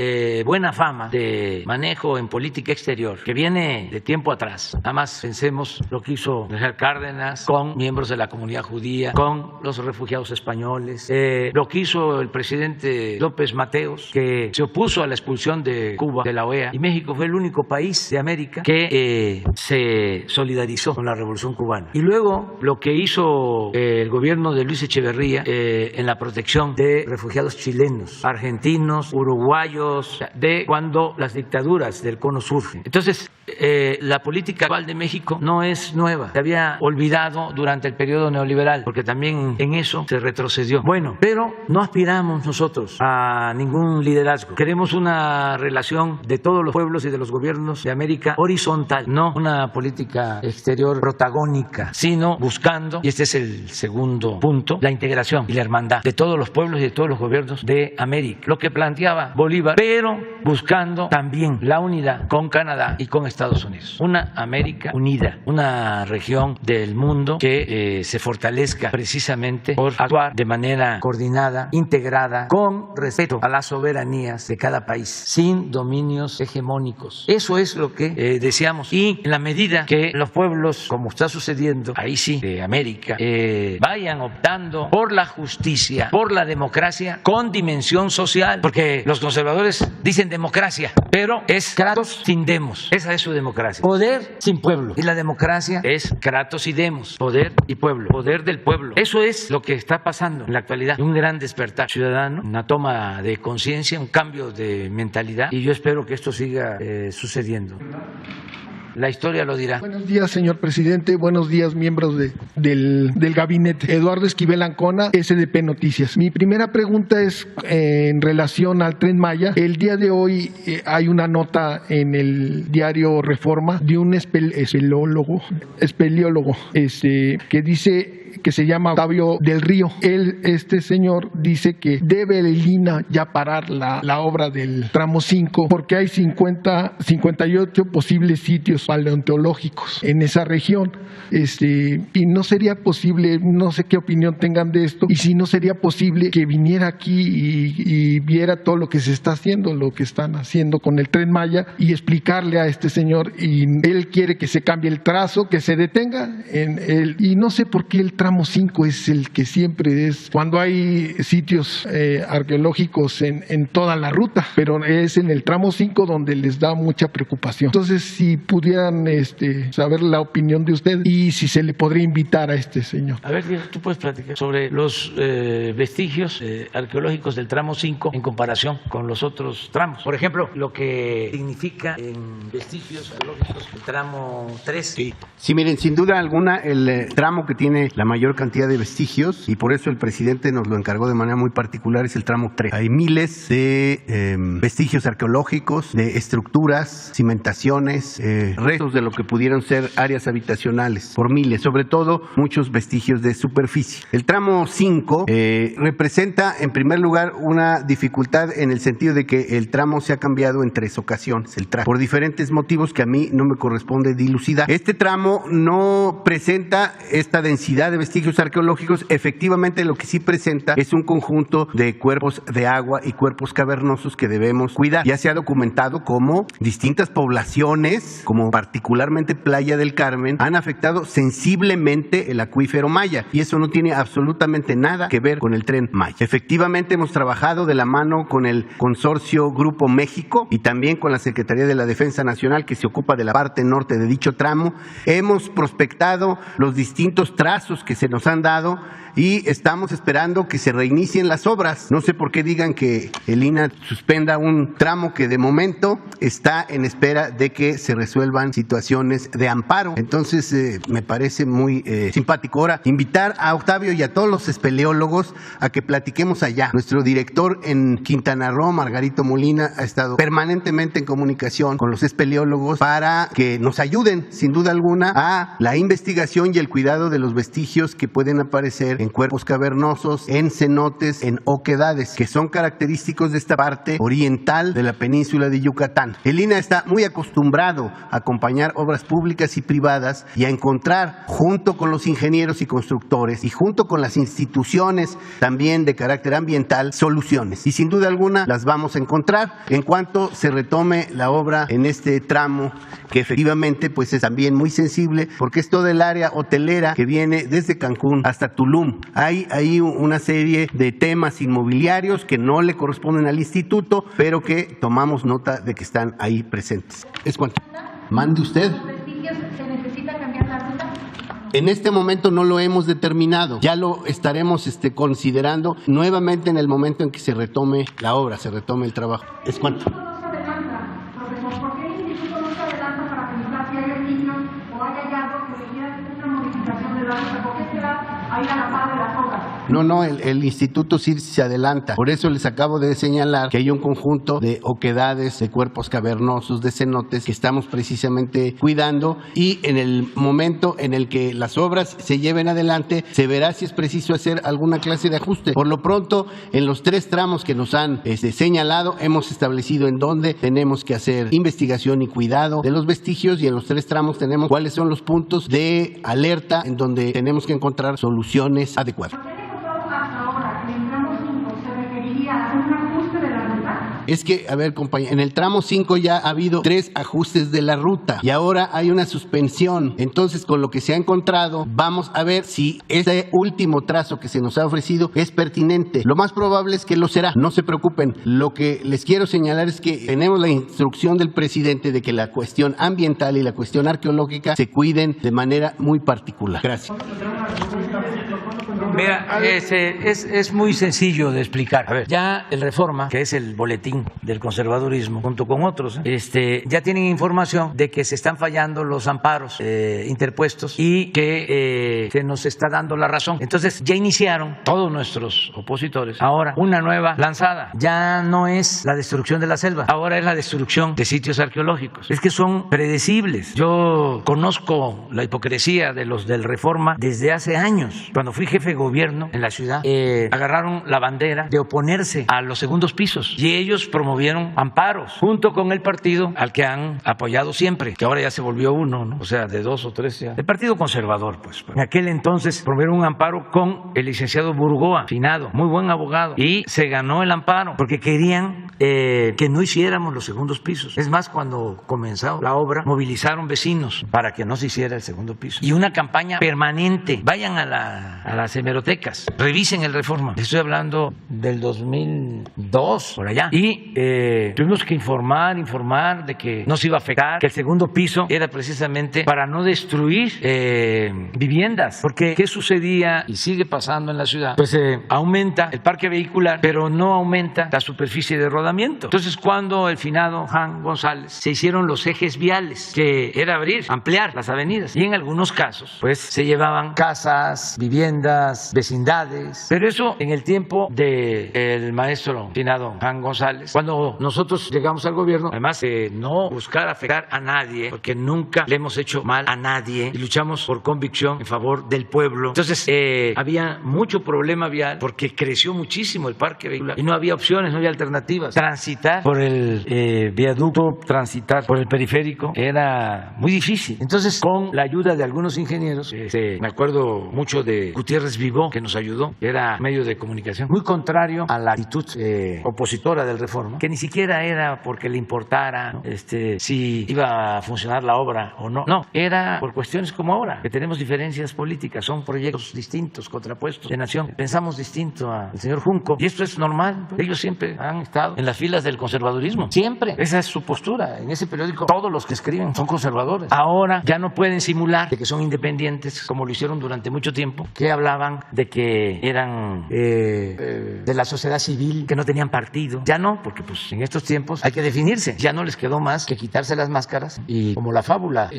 buena fama de manejo en política exterior, que viene de tiempo atrás, nada más pensemos lo que hizo Miguel Cárdenas con miembros de la comunidad judía, con los refugiados españoles, lo que hizo el presidente López Mateos, que se opuso a la expulsión de Cuba de la OEA, y México fue el único país país de América que se solidarizó con la Revolución Cubana. Y luego lo que hizo el gobierno de Luis Echeverría en la protección de refugiados chilenos, argentinos, uruguayos, de cuando las dictaduras del Cono surgen. Entonces, la política actual de México no es nueva. Se había olvidado durante el periodo neoliberal, porque también en eso se retrocedió. Bueno, pero no aspiramos nosotros a ningún liderazgo. Queremos una relación de todos los pueblos y de los gobiernos de América horizontal, no una política exterior protagónica, sino buscando, y este es el segundo punto, la integración y la hermandad de todos los pueblos y de todos los gobiernos de América. Lo que planteaba Bolívar, pero buscando también la unidad con Canadá y con Estados Unidos. Una América unida, una región del mundo que se fortalezca precisamente por actuar de manera coordinada, integrada, con respeto a las soberanías de cada país, sin dominios hegemónicos. Eso es lo que deseamos. Y en la medida que los pueblos, como está sucediendo, ahí sí, de América, vayan optando por la justicia, por la democracia con dimensión social, porque los conservadores dicen democracia, pero es Kratos sin demos. Esa es su democracia. Poder sin pueblo. Y la democracia es Kratos y demos. Poder y pueblo. Poder del pueblo. Eso es lo que está pasando en la actualidad. Un gran despertar ciudadano, una toma de conciencia, un cambio de mentalidad, y yo espero que esto siga sucediendo. La historia lo dirá. Buenos días, señor presidente. Buenos días, miembros del gabinete. Eduardo Esquivel Ancona, SDP Noticias. Mi primera pregunta es en relación al Tren Maya. El día de hoy hay una nota en el diario Reforma de un espeleólogo que dice que se llama Octavio del Río. Este señor dice que debe el INAH ya parar la obra del tramo 5 porque hay 58 posibles sitios paleontológicos en esa región. Y no sería posible, no sé qué opinión tengan de esto, y si no sería posible que viniera aquí y viera todo lo que se está haciendo, lo que están haciendo con el Tren Maya, y explicarle a este señor, y él quiere que se cambie el trazo, que se detenga y no sé por qué el tramo 5 es el que siempre es, cuando hay sitios arqueológicos en toda la ruta, pero es en el tramo 5 donde les da mucha preocupación. Entonces, si pudieran saber la opinión de usted y si se le podría invitar a este señor. A ver, tú puedes platicar sobre los vestigios arqueológicos del tramo 5 en comparación con los otros tramos. Por ejemplo, lo que significa en vestigios arqueológicos el tramo 3. Sí, miren, sin duda alguna el tramo que tiene la mayor cantidad de vestigios, y por eso el presidente nos lo encargó de manera muy particular, es el tramo 3. Hay miles de vestigios arqueológicos, de estructuras, cimentaciones, restos de lo que pudieron ser áreas habitacionales, por miles, sobre todo muchos vestigios de superficie. El tramo 5 representa en primer lugar una dificultad en el sentido de que el tramo se ha cambiado en 3 ocasiones, por diferentes motivos que a mí no me corresponde dilucidar. Este tramo no presenta esta densidad de vestigios arqueológicos. Efectivamente, lo que sí presenta es un conjunto de cuerpos de agua y cuerpos cavernosos que debemos cuidar. Ya se ha documentado cómo distintas poblaciones, como particularmente Playa del Carmen, han afectado sensiblemente el acuífero Maya, y eso no tiene absolutamente nada que ver con el Tren Maya. Efectivamente, hemos trabajado de la mano con el consorcio Grupo México y también con la Secretaría de la Defensa Nacional, que se ocupa de la parte norte de dicho tramo. Hemos prospectado los distintos trazos que se nos han dado y estamos esperando que se reinicien las obras. No sé por qué digan que el INAH suspenda un tramo que de momento está en espera de que se resuelvan situaciones de amparo. Entonces me parece muy simpático. Ahora, invitar a Octavio y a todos los espeleólogos a que platiquemos allá. Nuestro director en Quintana Roo, Margarito Molina, ha estado permanentemente en comunicación con los espeleólogos para que nos ayuden, sin duda alguna, a la investigación y el cuidado de los vestigios que pueden aparecer en cuerpos cavernosos, en cenotes, en oquedades, que son característicos de esta parte oriental de la península de Yucatán. El INAH está muy acostumbrado a acompañar obras públicas y privadas y a encontrar, junto con los ingenieros y constructores y junto con las instituciones también de carácter ambiental, soluciones. Y sin duda alguna las vamos a encontrar en cuanto se retome la obra en este tramo, que efectivamente pues es también muy sensible porque es toda el área hotelera que viene desde desde Cancún hasta Tulum. Hay una serie de temas inmobiliarios que no le corresponden al instituto, pero que tomamos nota de que están ahí presentes. ¿Es cuánto? Mande usted. ¿Se necesita cambiar la ruta? En este momento no lo hemos determinado, ya lo estaremos considerando nuevamente en el momento en que se retome la obra, se retome el trabajo. ¿Es cuánto? No, el instituto sí se adelanta. Por eso les acabo de señalar que hay un conjunto de oquedades, de cuerpos cavernosos, de cenotes que estamos precisamente cuidando, y en el momento en el que las obras se lleven adelante se verá si es preciso hacer alguna clase de ajuste. Por lo pronto, en los 3 tramos que nos han señalado, hemos establecido en dónde tenemos que hacer investigación y cuidado de los vestigios, y en los 3 tramos tenemos cuáles son los puntos de alerta en donde tenemos que encontrar soluciones adecuadas. Es que, a ver, compañero, en el tramo 5 ya ha habido 3 ajustes de la ruta y ahora hay una suspensión. Entonces, con lo que se ha encontrado, vamos a ver si este último trazo que se nos ha ofrecido es pertinente. Lo más probable es que lo será, no se preocupen. Lo que les quiero señalar es que tenemos la instrucción del presidente de que la cuestión ambiental y la cuestión arqueológica se cuiden de manera muy particular. Gracias. Mira, es muy sencillo de explicar. A ver, ya el Reforma, que es el boletín del conservadurismo, junto con otros, ya tienen información de que se están fallando los amparos interpuestos y que se nos está dando la razón. Entonces ya iniciaron todos nuestros opositores ahora una nueva lanzada. Ya no es la destrucción de la selva, ahora es la destrucción de sitios arqueológicos. Es que son predecibles. Yo conozco la hipocresía de los del Reforma desde hace años. Cuando fui jefe de gobierno en la ciudad, agarraron la bandera de oponerse a los segundos pisos y ellos promovieron amparos junto con el partido al que han apoyado siempre, que ahora ya se volvió uno, ¿no? O sea, de 2 o 3 ya. El Partido Conservador, pues. En aquel entonces promovieron un amparo con el licenciado Burgoa, finado, muy buen abogado, y se ganó el amparo porque querían que no hiciéramos los segundos pisos. Es más, cuando comenzó la obra, movilizaron vecinos para que no se hiciera el segundo piso. Y una campaña permanente. Vayan a las hemerotecas, revisen el Reforma. Estoy hablando del 2002, por allá. Y tuvimos que informar de que no se iba a afectar, que el segundo piso era precisamente para no destruir viviendas. Porque ¿qué sucedía y sigue pasando en la ciudad? Pues aumenta el parque vehicular, pero no aumenta la superficie de rodamiento. Entonces, cuando el finado Juan González se hicieron los ejes viales, que era ampliar las avenidas, y en algunos casos, pues se llevaban casas, viviendas, vecindades. Pero eso en el tiempo del maestro finado Juan González, cuando nosotros llegamos al gobierno, además de no buscar afectar a nadie, porque nunca le hemos hecho mal a nadie y luchamos por convicción en favor del pueblo. Entonces había mucho problema vial porque creció muchísimo el parque vehicular y no había opciones, no había alternativas. Transitar por el viaducto, transitar por el periférico era muy difícil. Entonces, con la ayuda de algunos ingenieros, me acuerdo mucho de Gutiérrez Vivó, que nos ayudó, que era medio de comunicación, muy contrario a la actitud opositora del Reforma, que ni siquiera era porque le importara, ¿no? Si iba a funcionar la obra o no. No, era por cuestiones como ahora, que tenemos diferencias políticas, son proyectos distintos, contrapuestos de nación. Pensamos distinto al señor Junco, y esto es normal. Ellos siempre han estado en las filas del conservadurismo, siempre. Esa es su postura. En ese periódico todos los que escriben son conservadores. Ahora ya no pueden simular de que son independientes, como lo hicieron durante mucho tiempo, que hablaban de que eran de la sociedad civil, que no tenían partido. Ya no, porque pues en estos tiempos hay que definirse. Ya no les quedó más que quitarse las máscaras, y como la fábula,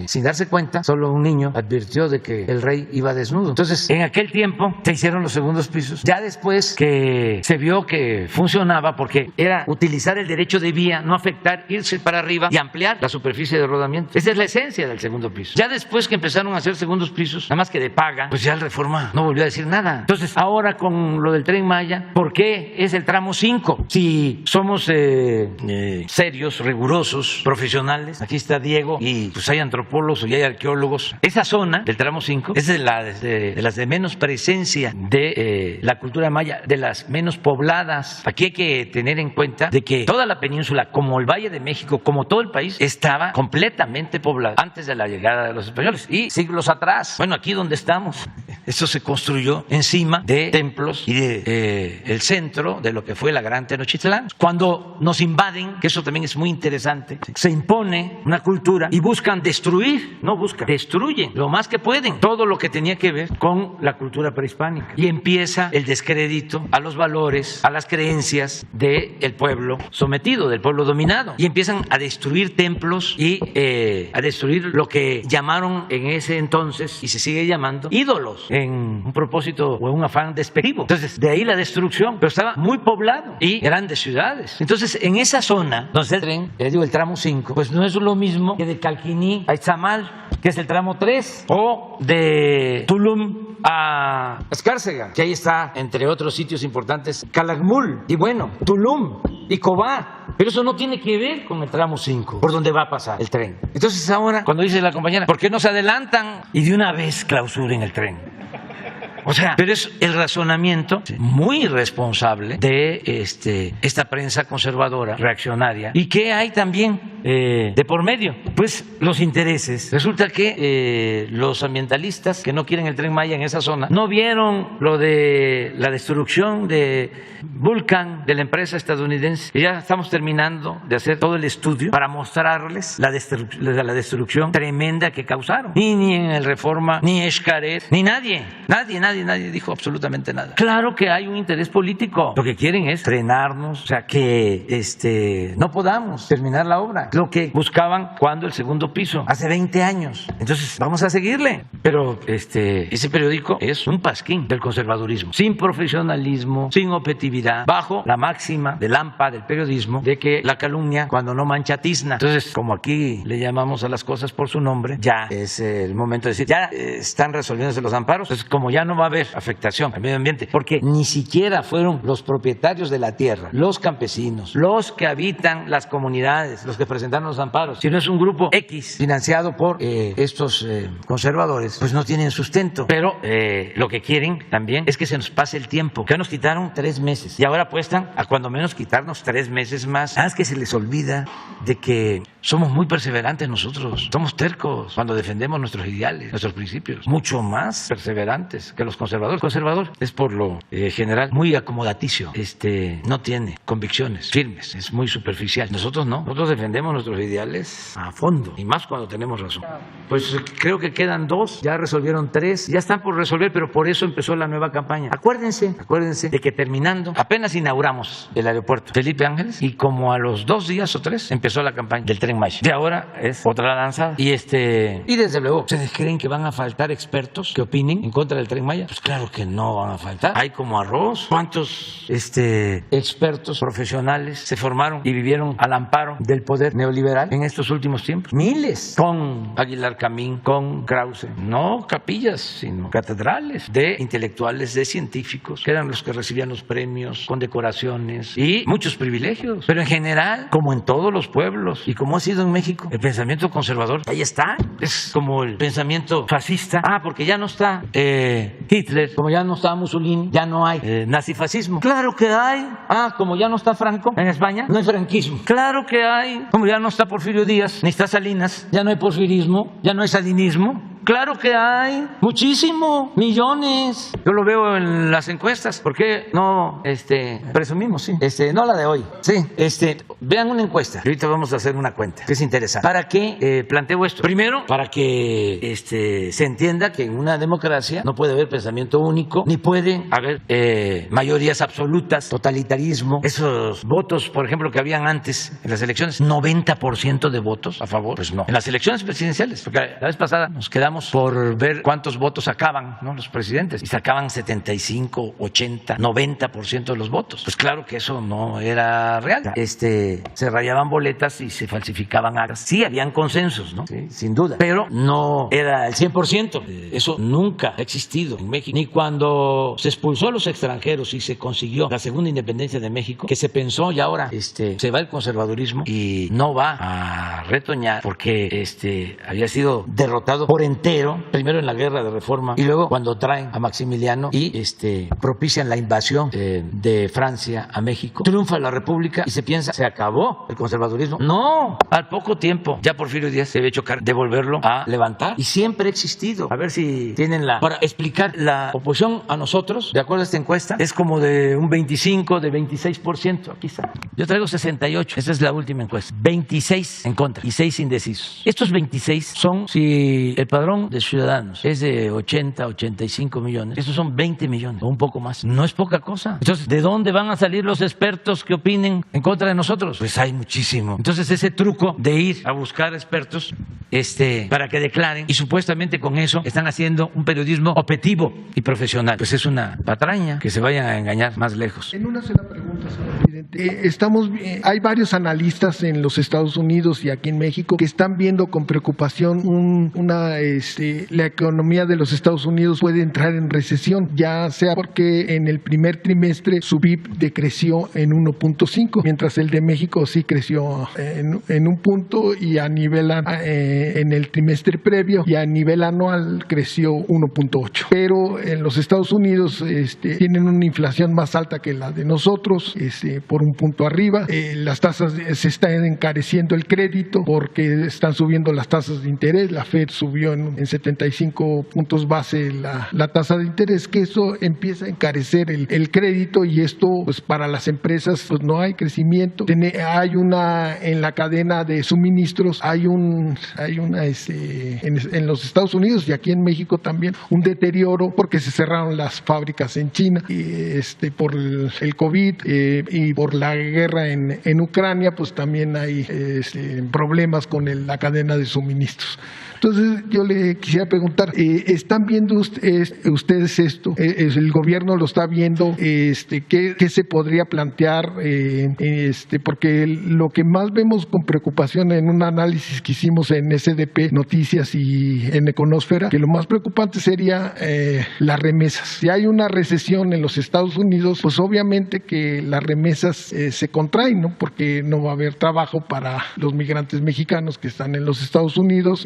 sin darse cuenta, solo un niño advirtió de que el rey iba desnudo. Entonces, en aquel tiempo se hicieron los segundos pisos. Ya después que se vio que funcionaba, porque era utilizar el derecho de vía, no afectar, irse para arriba y ampliar la superficie de rodamiento. Esa es la esencia del segundo piso. Ya después que empezaron a hacer segundos pisos, nada más que de paga, pues ya el Reforma no no volvió a decir nada. Entonces, ahora con lo del Tren Maya, ¿por qué es el tramo 5? Si somos serios, rigurosos, profesionales, aquí está Diego, y pues hay antropólogos y hay arqueólogos. Esa zona del tramo 5 es de las de menos presencia de la cultura maya, de las menos pobladas. Aquí hay que tener en cuenta de que toda la península, como el Valle de México, como todo el país, estaba completamente poblada antes de la llegada de los españoles y siglos atrás. Bueno, aquí donde estamos, esto se construyó encima de templos y de el centro de lo que fue la Gran Tenochtitlán. Cuando nos invaden, que eso también es muy interesante, se impone una cultura y buscan destruir, no buscan, destruyen lo más que pueden todo lo que tenía que ver con la cultura prehispánica. Y empieza el descrédito a los valores, a las creencias del pueblo sometido, del pueblo dominado. Y empiezan a destruir templos y a destruir lo que llamaron en ese entonces, y se sigue llamando, ídolos, en un propósito o en un afán despectivo. Entonces, de ahí la destrucción, pero estaba muy poblado y grandes ciudades. Entonces, en esa zona, donde está el tren, les digo, el tramo 5, pues no es lo mismo que de Calquiní a Izamal, que es el tramo 3, o de Tulum a Escárcega, que ahí está, entre otros sitios importantes, Calakmul, y bueno, Tulum y Cobá. Pero eso no tiene que ver con el tramo 5, por donde va a pasar el tren. Entonces ahora, cuando dice la compañera, ¿por qué no se adelantan y de una vez clausuren el tren? O sea, pero es el razonamiento muy irresponsable de esta prensa conservadora, reaccionaria, y que hay también de por medio, pues los intereses. Resulta que los ambientalistas que no quieren el Tren Maya en esa zona no vieron lo de la destrucción de Vulcan, de la empresa estadounidense, y ya estamos terminando de hacer todo el estudio para mostrarles la destrucción tremenda que causaron. Ni en el Reforma, ni Xcaret, ni nadie dijo absolutamente nada. Claro que hay un interés político. Lo que quieren es frenarnos, o sea, que no podamos terminar la obra. Lo que buscaban cuando el segundo piso, hace 20 años. Entonces, vamos a seguirle. Pero ese periódico es un pasquín del conservadurismo, sin profesionalismo, sin objetividad, bajo la máxima del AMPA, del periodismo, de que la calumnia, cuando no mancha, tizna. Entonces, como aquí le llamamos a las cosas por su nombre, ya es el momento de decir, ya están resolviéndose los amparos. Entonces, como ya no va a haber afectación al medio ambiente, porque ni siquiera fueron los propietarios de la tierra, los campesinos, los que habitan las comunidades, los que presentaron los amparos, sino es un grupo X financiado por estos conservadores, pues no tienen sustento. Pero lo que quieren también es que se nos pase el tiempo, que nos quitaron 3 meses y ahora apuestan a cuando menos quitarnos 3 meses más. Es que se les olvida de que somos muy perseverantes nosotros, somos tercos cuando defendemos nuestros ideales, nuestros principios, mucho más perseverantes que los conservadores. El conservador es por lo general muy acomodaticio, no tiene convicciones firmes, es muy superficial. Nosotros no, nosotros defendemos nuestros ideales a fondo, y más cuando tenemos razón. Pues creo que quedan 2, ya resolvieron 3, ya están por resolver, pero por eso empezó la nueva campaña. Acuérdense de que terminando, apenas inauguramos el aeropuerto Felipe Ángeles, y como a los 2 días o 3 empezó la campaña del Tren Maya. De ahora es otra lanzada. Y desde luego, ¿ustedes creen que van a faltar expertos que opinen en contra del Tren Maya? Pues claro que no van a faltar. Hay como arroz. ¿Cuántos expertos profesionales se formaron y vivieron al amparo del poder neoliberal en estos últimos tiempos? Miles. Con Aguilar Camín, con Krause. No capillas, sino catedrales de intelectuales, de científicos, que eran los que recibían los premios, condecoraciones y muchos privilegios. Pero en general, como en todos los pueblos y como ha sido en México, el pensamiento conservador ahí está. Es como el pensamiento fascista. Porque ya no está Hitler, como ya no está Mussolini, ya no hay nazifascismo. Claro que hay. Como ya no está Franco en España, no hay franquismo. Claro que hay. Como ya no está Porfirio Díaz, ni está Salinas, ya no hay porfirismo, ya no hay salinismo. Claro que hay, muchísimo, millones. Yo lo veo en las encuestas. ¿Por qué no presumimos? Sí. No la de hoy. Sí. Vean una encuesta. Ahorita vamos a hacer una cuenta, que es interesante. ¿Para qué planteo esto? Primero, para que se entienda que en una democracia no puede haber pensamiento único, ni puede haber mayorías absolutas, totalitarismo. Esos votos, por ejemplo, que habían antes en las elecciones, 90% de votos a favor, pues no. En las elecciones presidenciales, porque la vez pasada nos quedamos preguntamos por ver cuántos votos sacaban, ¿no?, los presidentes, y sacaban 75, 80, 90% de los votos. Pues claro que eso no era real. Se rayaban boletas y se falsificaban actas. Sí, habían consensos, ¿no? Sí, sin duda, pero no era el 100%. Eso nunca ha existido en México. Ni cuando se expulsó a los extranjeros y se consiguió la segunda independencia de México, que se pensó y ahora se va el conservadurismo y no va a retoñar porque había sido derrotado por entero, primero en la guerra de reforma y luego cuando traen a Maximiliano y propician la invasión de Francia a México. Triunfa la República y se piensa, se acabó el conservadurismo. No, al poco tiempo ya Porfirio Díaz debe chocar de volverlo a levantar y siempre ha existido. A ver si tienen para explicar la oposición a nosotros, de acuerdo a esta encuesta, es como de un 25, de 26%. Aquí está. Yo traigo 68, esa es la última encuesta. 26 en contra y 6 indecisos. Estos 26 son, si el padrón de ciudadanos es de 80, 85 millones, estos son 20 millones o un poco más. No es poca cosa. Entonces, ¿de dónde van a salir los expertos que opinen en contra de nosotros? Pues hay muchísimo. Entonces, ese truco de ir a buscar expertos para que declaren y supuestamente con eso están haciendo un periodismo objetivo y profesional. Pues es una patraña, que se vayan a engañar más lejos. En una sola pregunta, señor presidente. Hay varios analistas en los Estados Unidos y aquí en México que están viendo con preocupación la economía de los Estados Unidos puede entrar en recesión, ya sea porque en el primer trimestre su PIB decreció en 1.5, mientras el de México sí creció en un punto y a nivel en el trimestre previo y a nivel anual creció 1.8. Pero en los Estados Unidos tienen una inflación más alta que la de nosotros, por un punto arriba. Las tasas se están encareciendo el crédito porque están subiendo las tasas de interés. La Fed subió en 75 puntos base la tasa de interés, que eso empieza a encarecer el crédito y esto pues para las empresas pues no hay crecimiento. Hay en la cadena de suministros en los Estados Unidos y aquí en México también un deterioro porque se cerraron las fábricas en China por el COVID y por la guerra en Ucrania, pues también hay problemas con la cadena de suministros. Entonces yo le quisiera preguntar, ¿están viendo ustedes esto? ¿El gobierno lo está viendo? ¿Qué se podría plantear? Porque lo que más vemos con preocupación en un análisis que hicimos en SDP Noticias y en Econósfera, que lo más preocupante sería las remesas. Si hay una recesión en los Estados Unidos, pues obviamente que las remesas se contraen, ¿no? Porque no va a haber trabajo para los migrantes mexicanos que están en los Estados Unidos,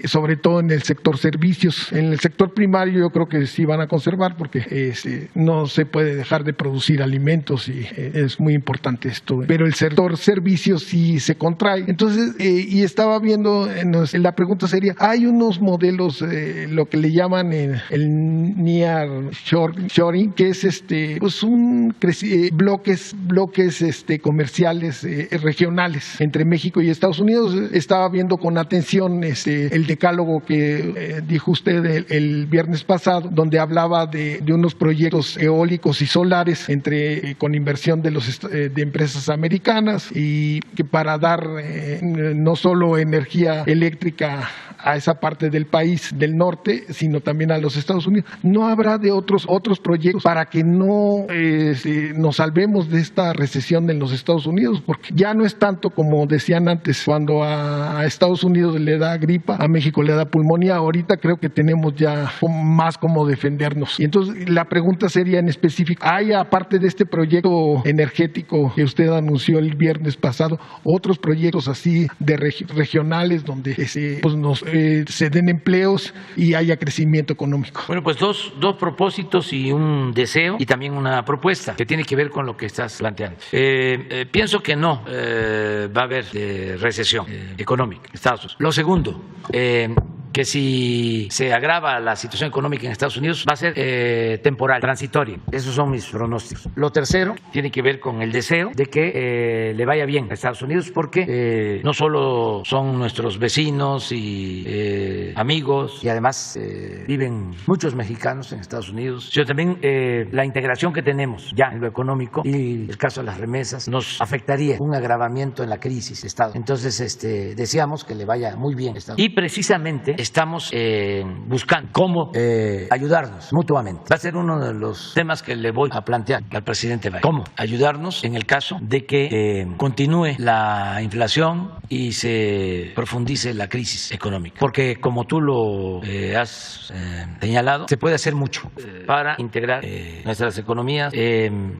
sobre todo en el sector servicios. En el sector primario yo creo que sí van a conservar porque no se puede dejar de producir alimentos y es muy importante esto. Pero el sector servicios sí se contrae. Entonces, y estaba viendo, la pregunta sería, hay unos modelos, lo que le llaman el nearshoring, que es pues bloques comerciales regionales entre México y Estados Unidos. Estaba viendo con atención el decálogo que dijo usted el viernes pasado, donde hablaba de unos proyectos eólicos y solares con inversión de empresas americanas y que para dar no solo energía eléctrica a esa parte del país del norte, sino también a los Estados Unidos. ¿No habrá de otros proyectos para que no nos salvemos de esta recesión en los Estados Unidos? Porque ya no es tanto como decían antes, cuando a Estados Unidos le da gripa, a México le da pulmonía. Ahorita creo que tenemos ya más como defendernos. Y entonces la pregunta sería en específico, ¿hay aparte de este proyecto energético que usted anunció el viernes pasado, otros proyectos así de regionales donde se den empleos y haya crecimiento económico? Bueno, pues dos propósitos y un deseo y también una propuesta que tiene que ver con lo que estás planteando. Pienso que no va a haber recesión económica en Estados Unidos. Lo segundo, que si se agrava la situación económica en Estados Unidos va a ser temporal, transitoria. Esos son mis pronósticos. Lo tercero tiene que ver con el deseo de que le vaya bien a Estados Unidos porque no solo son nuestros vecinos y amigos y además viven muchos mexicanos en Estados Unidos, sino también la integración que tenemos ya en lo económico y el caso de las remesas nos afectaría un agravamiento en la crisis de Estado. Entonces deseamos que le vaya muy bien a Estados Unidos. Y precisamente estamos buscando cómo ayudarnos mutuamente. Va a ser uno de los temas que le voy a plantear al presidente Biden. Cómo ayudarnos en el caso de que continúe la inflación y se profundice la crisis económica. Porque como tú lo has señalado, se puede hacer mucho para integrar nuestras economías,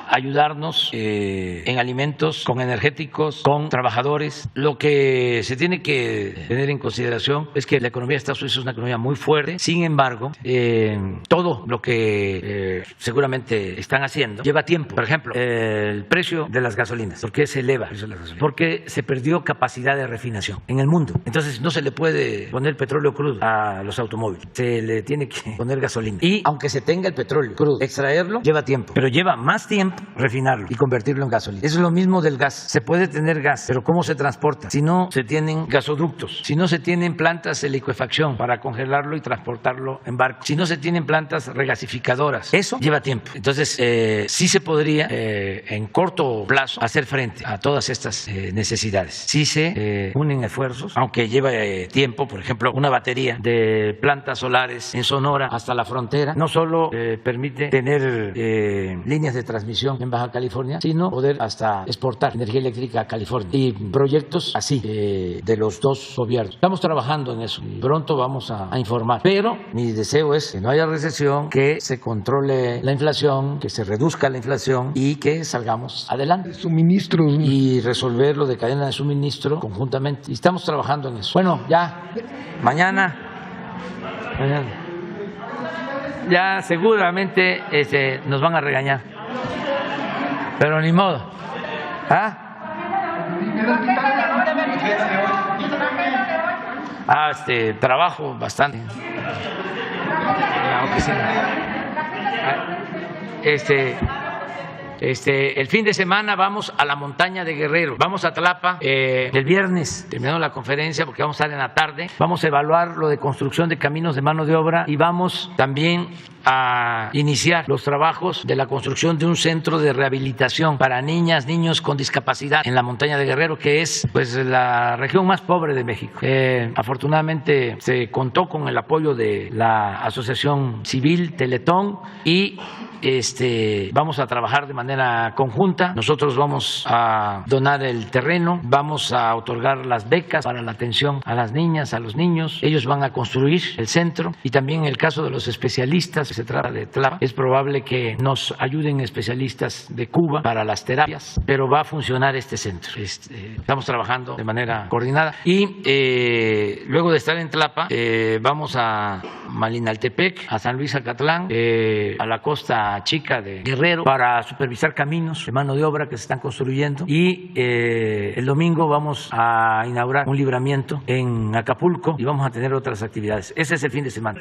ayudarnos en alimentos, con energéticos, con trabajadores. Lo que se tiene que tener en consideración es que la economía de Estados Unidos es una economía muy fuerte. Sin embargo, todo lo que seguramente están haciendo lleva tiempo. Por ejemplo, el precio de las gasolinas. ¿Por qué se eleva el precio de las gasolinas? Porque se perdió capacidad de refinación en el mundo. Entonces no se le puede poner petróleo crudo a los automóviles. Se le tiene que poner gasolina. Y aunque se tenga el petróleo crudo, extraerlo lleva tiempo. Pero lleva más tiempo refinarlo y convertirlo en gasolina. Eso es lo mismo del gas. Se puede tener gas, pero ¿cómo se transporta? Si no se tienen gasoductos, si no se tienen plantas de licuefacción para congelarlo y transportarlo en barco, si no se tienen plantas regasificadoras, eso lleva tiempo. Entonces, sí se podría en corto plazo hacer frente a todas estas necesidades. Sí se unen esfuerzos, aunque lleva tiempo. Por ejemplo, una batería de plantas solares en Sonora hasta la frontera no solo permite tener líneas de transmisión en Baja California, sino poder hasta exportar energía eléctrica a California. Y proyectos así de los dos gobiernos. Estamos trabajando en eso. Pronto vamos a informar. Pero mi deseo es que no haya recesión, que se controle la inflación, que se reduzca la inflación y que salgamos adelante. Suministros. Y resolver lo de cadena de suministro conjuntamente. Y estamos trabajando en eso. Bueno, ya mañana ya seguramente nos van a regañar. Pero ni modo. ¿Ah? Trabajo bastante en la oficina. El fin de semana vamos a la montaña de Guerrero, vamos a Tlapa el viernes, terminando la conferencia porque vamos a estar en la tarde, vamos a evaluar lo de construcción de caminos de mano de obra y vamos también a iniciar los trabajos de la construcción de un centro de rehabilitación para niñas, niños con discapacidad en la montaña de Guerrero, que es pues la región más pobre de México. Afortunadamente se contó con el apoyo de la Asociación Civil Teletón y vamos a trabajar de manera conjunta. Nosotros vamos a donar el terreno, vamos a otorgar las becas para la atención a las niñas, a los niños. Ellos van a construir el centro y también en el caso de los especialistas, se trata de Tlapa, es probable que nos ayuden especialistas de Cuba para las terapias, pero va a funcionar este centro. Estamos trabajando de manera coordinada y luego de estar en Tlapa vamos a Malinaltepec, a San Luis Acatlán, a la Costa Chica de Guerrero para supervisar caminos de mano de obra que se están construyendo y el domingo vamos a inaugurar un libramiento en Acapulco y vamos a tener otras actividades. Ese es el fin de semana.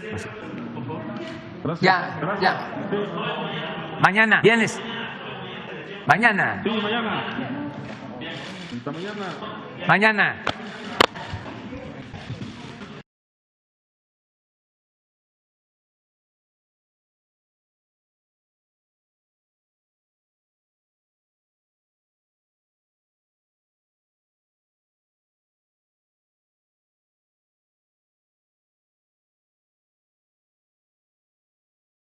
Ya. Mañana, ¿vienes? Mañana. Sí, mañana. Mañana.